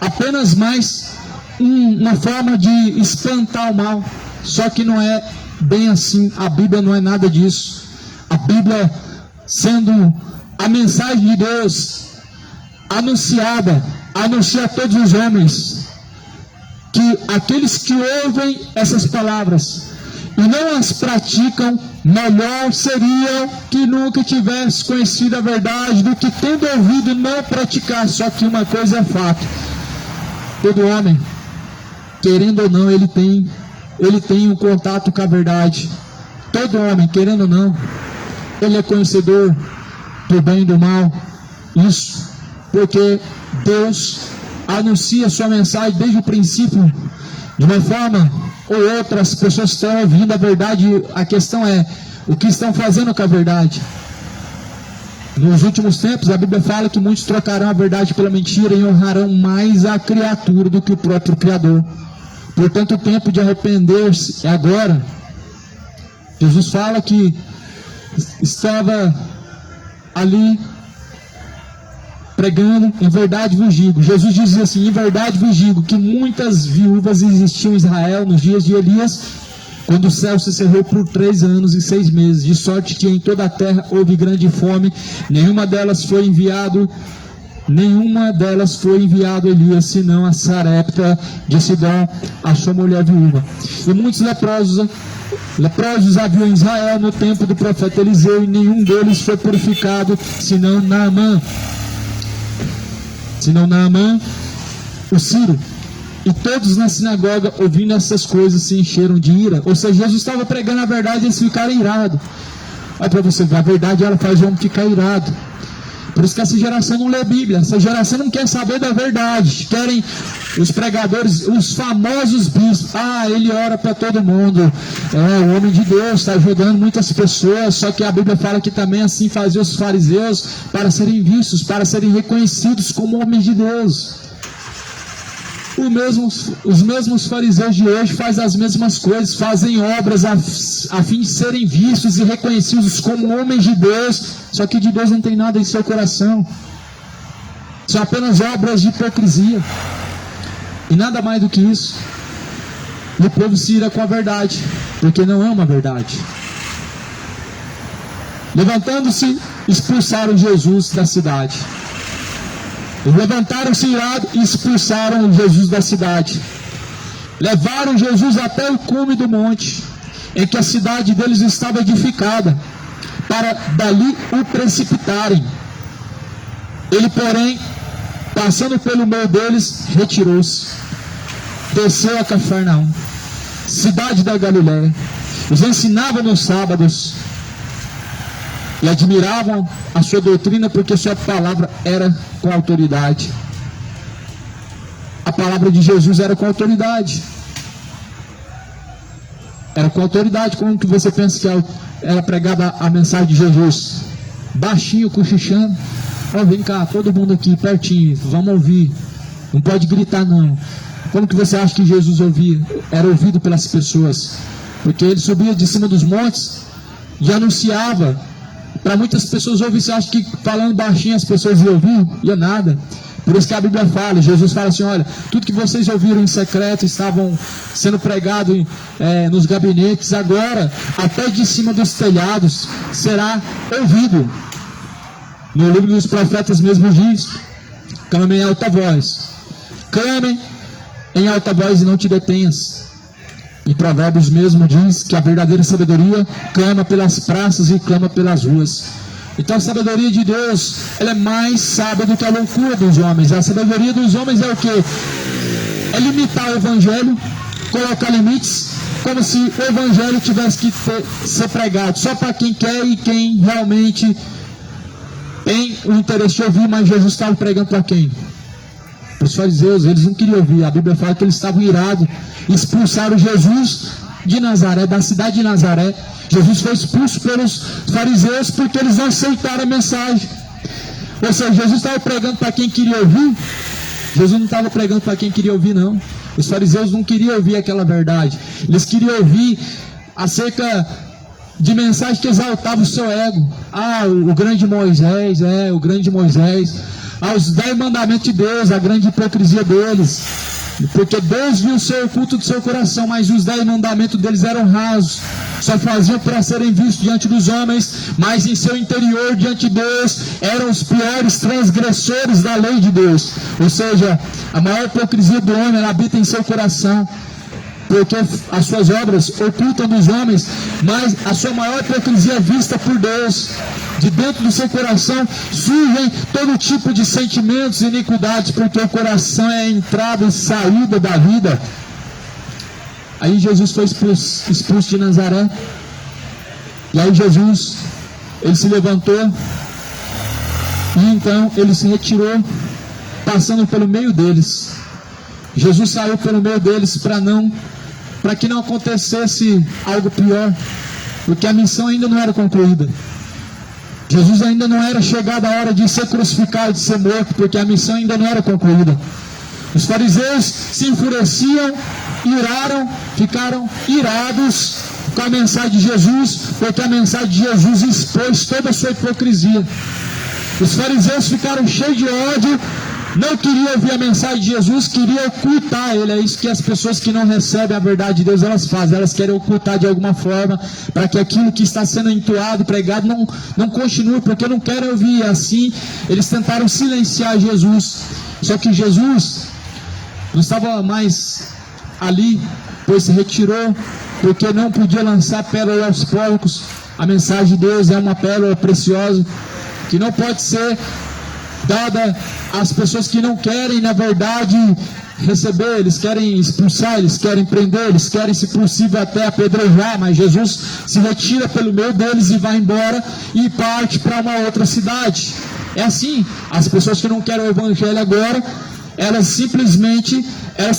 Apenas mais uma forma de espantar o mal. Só que não é bem assim, a Bíblia não é nada disso. A Bíblia sendo a mensagem de Deus anunciada, anuncia a todos os homens que aqueles que ouvem essas palavras e não as praticam, melhor seria que nunca tivesse conhecido a verdade do que tendo ouvido não praticar. Só que uma coisa é fato: todo homem, querendo ou não, ele tem um contato com a verdade. Todo homem, querendo ou não, ele é conhecedor do bem e do mal. Isso porque Deus anuncia sua mensagem desde o princípio. De uma forma ou outra, as pessoas estão ouvindo a verdade. A questão é, o que estão fazendo com a verdade? Nos últimos tempos, a Bíblia fala que muitos trocarão a verdade pela mentira e honrarão mais a criatura do que o próprio Criador. Portanto, o tempo de arrepender-se é agora. Jesus fala que estava ali pregando: em verdade vos digo. Jesus dizia assim: em verdade vos digo que muitas viúvas existiam em Israel nos dias de Elias, quando o céu se cerrou por 3 anos e 6 meses, de sorte que em toda a terra houve grande fome, nenhuma delas foi enviado Elias, senão a Sarepta de Sidom, a sua mulher viúva. E muitos leprosos havia em Israel no tempo do profeta Eliseu, e nenhum deles foi purificado, senão Naamã, o sírio. E todos na sinagoga, ouvindo essas coisas, se encheram de ira. Ou seja, Jesus estava pregando a verdade e eles ficaram irados. Olha para você ver, a verdade ela faz o homem ficar irado. Por isso que essa geração não lê Bíblia, essa geração não quer saber da verdade. Querem os pregadores, os famosos bispos. Ele ora para todo mundo, o homem de Deus, está ajudando muitas pessoas. Só que a Bíblia fala que também assim faziam os fariseus, para serem vistos, para serem reconhecidos como homens de Deus. Os mesmos fariseus de hoje fazem as mesmas coisas, fazem obras a fim de serem vistos e reconhecidos como homens de Deus, só que de Deus não tem nada em seu coração. São apenas obras de hipocrisia e nada mais do que isso. E o povo se ira com a verdade, porque não é uma verdade. Levantando-se, expulsaram Jesus da cidade. Levantaram-se irados e expulsaram Jesus da cidade. Levaram Jesus até o cume do monte, em que a cidade deles estava edificada, para dali o precipitarem. Ele, porém, passando pelo meio deles, retirou-se, desceu a Cafarnaum, cidade da Galiléia. Os ensinava nos sábados, e admiravam a sua doutrina, porque sua palavra era com autoridade. A palavra de Jesus era com autoridade. Era com autoridade. Como que você pensa que era pregada a mensagem de Jesus? Baixinho, cochichando. Ó, vem cá, todo mundo aqui pertinho, vamos ouvir. Não pode gritar não. Como que você acha que Jesus ouvia? Era ouvido pelas pessoas. Porque ele subia de cima dos montes e anunciava para muitas pessoas ouvir. Você acha que falando baixinho as pessoas iam ouvir? Ia nada. Por isso que a Bíblia fala, Jesus fala assim, olha, tudo que vocês ouviram em secreto estavam sendo pregado nos gabinetes, agora até de cima dos telhados será ouvido. No livro dos profetas mesmo diz, clamem em alta voz, clamem em alta voz e não te detenhas. Em Provérbios mesmo diz que a verdadeira sabedoria clama pelas praças e clama pelas ruas. Então a sabedoria de Deus, ela é mais sábia do que a loucura dos homens. A sabedoria dos homens é o quê? É limitar o evangelho, colocar limites, como se o evangelho tivesse que ser pregado só para quem quer e quem realmente tem o interesse de ouvir. Mas Jesus estava pregando para quem? Para os fariseus. Eles não queriam ouvir. A Bíblia fala que eles estavam irados, expulsaram Jesus de Nazaré, da cidade de Nazaré. Jesus foi expulso pelos fariseus porque eles não aceitaram a mensagem. Ou seja, Jesus estava pregando para quem queria ouvir. Jesus não estava pregando para quem queria ouvir, não. Os fariseus não queriam ouvir aquela verdade. Eles queriam ouvir acerca de mensagem que exaltava o seu ego. Ah, o grande Moisés, o grande Moisés. Ah, os 10 mandamentos de Deus, a grande hipocrisia deles. Porque Deus viu o seu oculto do seu coração, mas os 10 mandamentos deles eram rasos. Só faziam para serem vistos diante dos homens, mas em seu interior, diante de Deus, eram os piores transgressores da lei de Deus. Ou seja, a maior hipocrisia do homem, ela habita em seu coração. Porque as suas obras ocultam dos homens, mas a sua maior hipocrisia é vista por Deus. De dentro do seu coração surgem todo tipo de sentimentos e iniquidades, porque o coração é a entrada e saída da vida. Aí Jesus foi expulso de Nazaré. E aí Jesus, ele se levantou e então ele se retirou, passando pelo meio deles. Jesus saiu pelo meio deles para que não acontecesse algo pior, porque a missão ainda não era concluída. Jesus ainda não era chegada a hora de ser crucificado, de ser morto, porque a missão ainda não era concluída. Os fariseus se enfureciam, iraram, ficaram irados com a mensagem de Jesus, porque a mensagem de Jesus expôs toda a sua hipocrisia. Os fariseus ficaram cheios de ódio, não queriam ouvir a mensagem de Jesus, queriam ocultar ele. É isso que as pessoas que não recebem a verdade de Deus, elas fazem. Elas querem ocultar de alguma forma, para que aquilo que está sendo entoado, pregado, não continue, porque não querem ouvir. E assim, eles tentaram silenciar Jesus. Só que Jesus não estava mais ali, pois se retirou, porque não podia lançar pérola aos porcos. A mensagem de Deus é uma pérola preciosa, que não pode ser dada às pessoas que não querem, na verdade, receber. Eles querem expulsar, eles querem prender, eles querem, se possível, até apedrejar. Mas Jesus se retira pelo meio deles e vai embora e parte para uma outra cidade. É assim, as pessoas que não querem o evangelho agora, elas simplesmente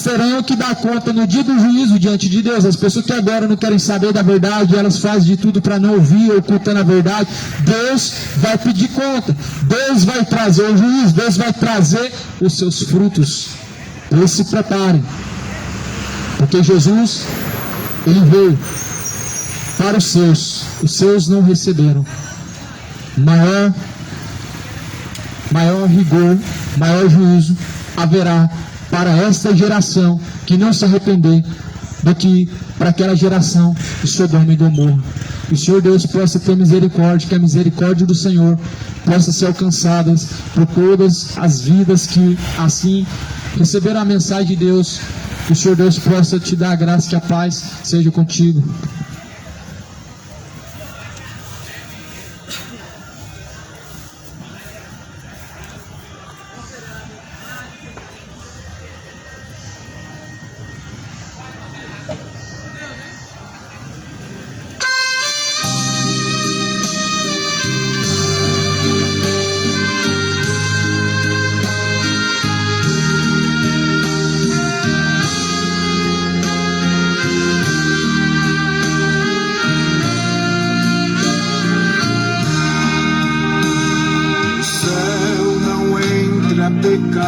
terão que dar conta no dia do juízo diante de Deus. As pessoas que agora não querem saber da verdade, elas fazem de tudo para não ouvir, ocultando a verdade. Deus vai pedir conta, Deus vai trazer o juízo, Deus vai trazer os seus frutos. Eles se preparem, porque Jesus, ele veio para os seus não receberam. Maior rigor, maior juízo haverá para esta geração que não se arrepender do que para aquela geração de Sodoma e Gomorra. Que o Senhor Deus possa ter misericórdia, que a misericórdia do Senhor possa ser alcançada por todas as vidas que assim receberam a mensagem de Deus. Que o Senhor Deus possa te dar a graça, que a paz seja contigo.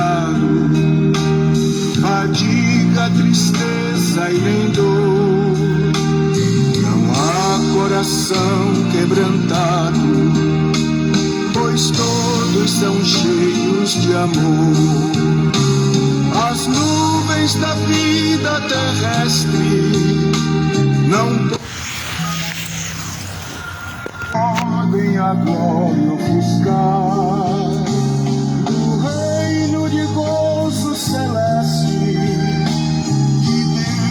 pecado, fadiga, tristeza e nem dor. Não há coração quebrantado, pois todos são cheios de amor. As nuvens da vida terrestre não podem a glória ofuscar.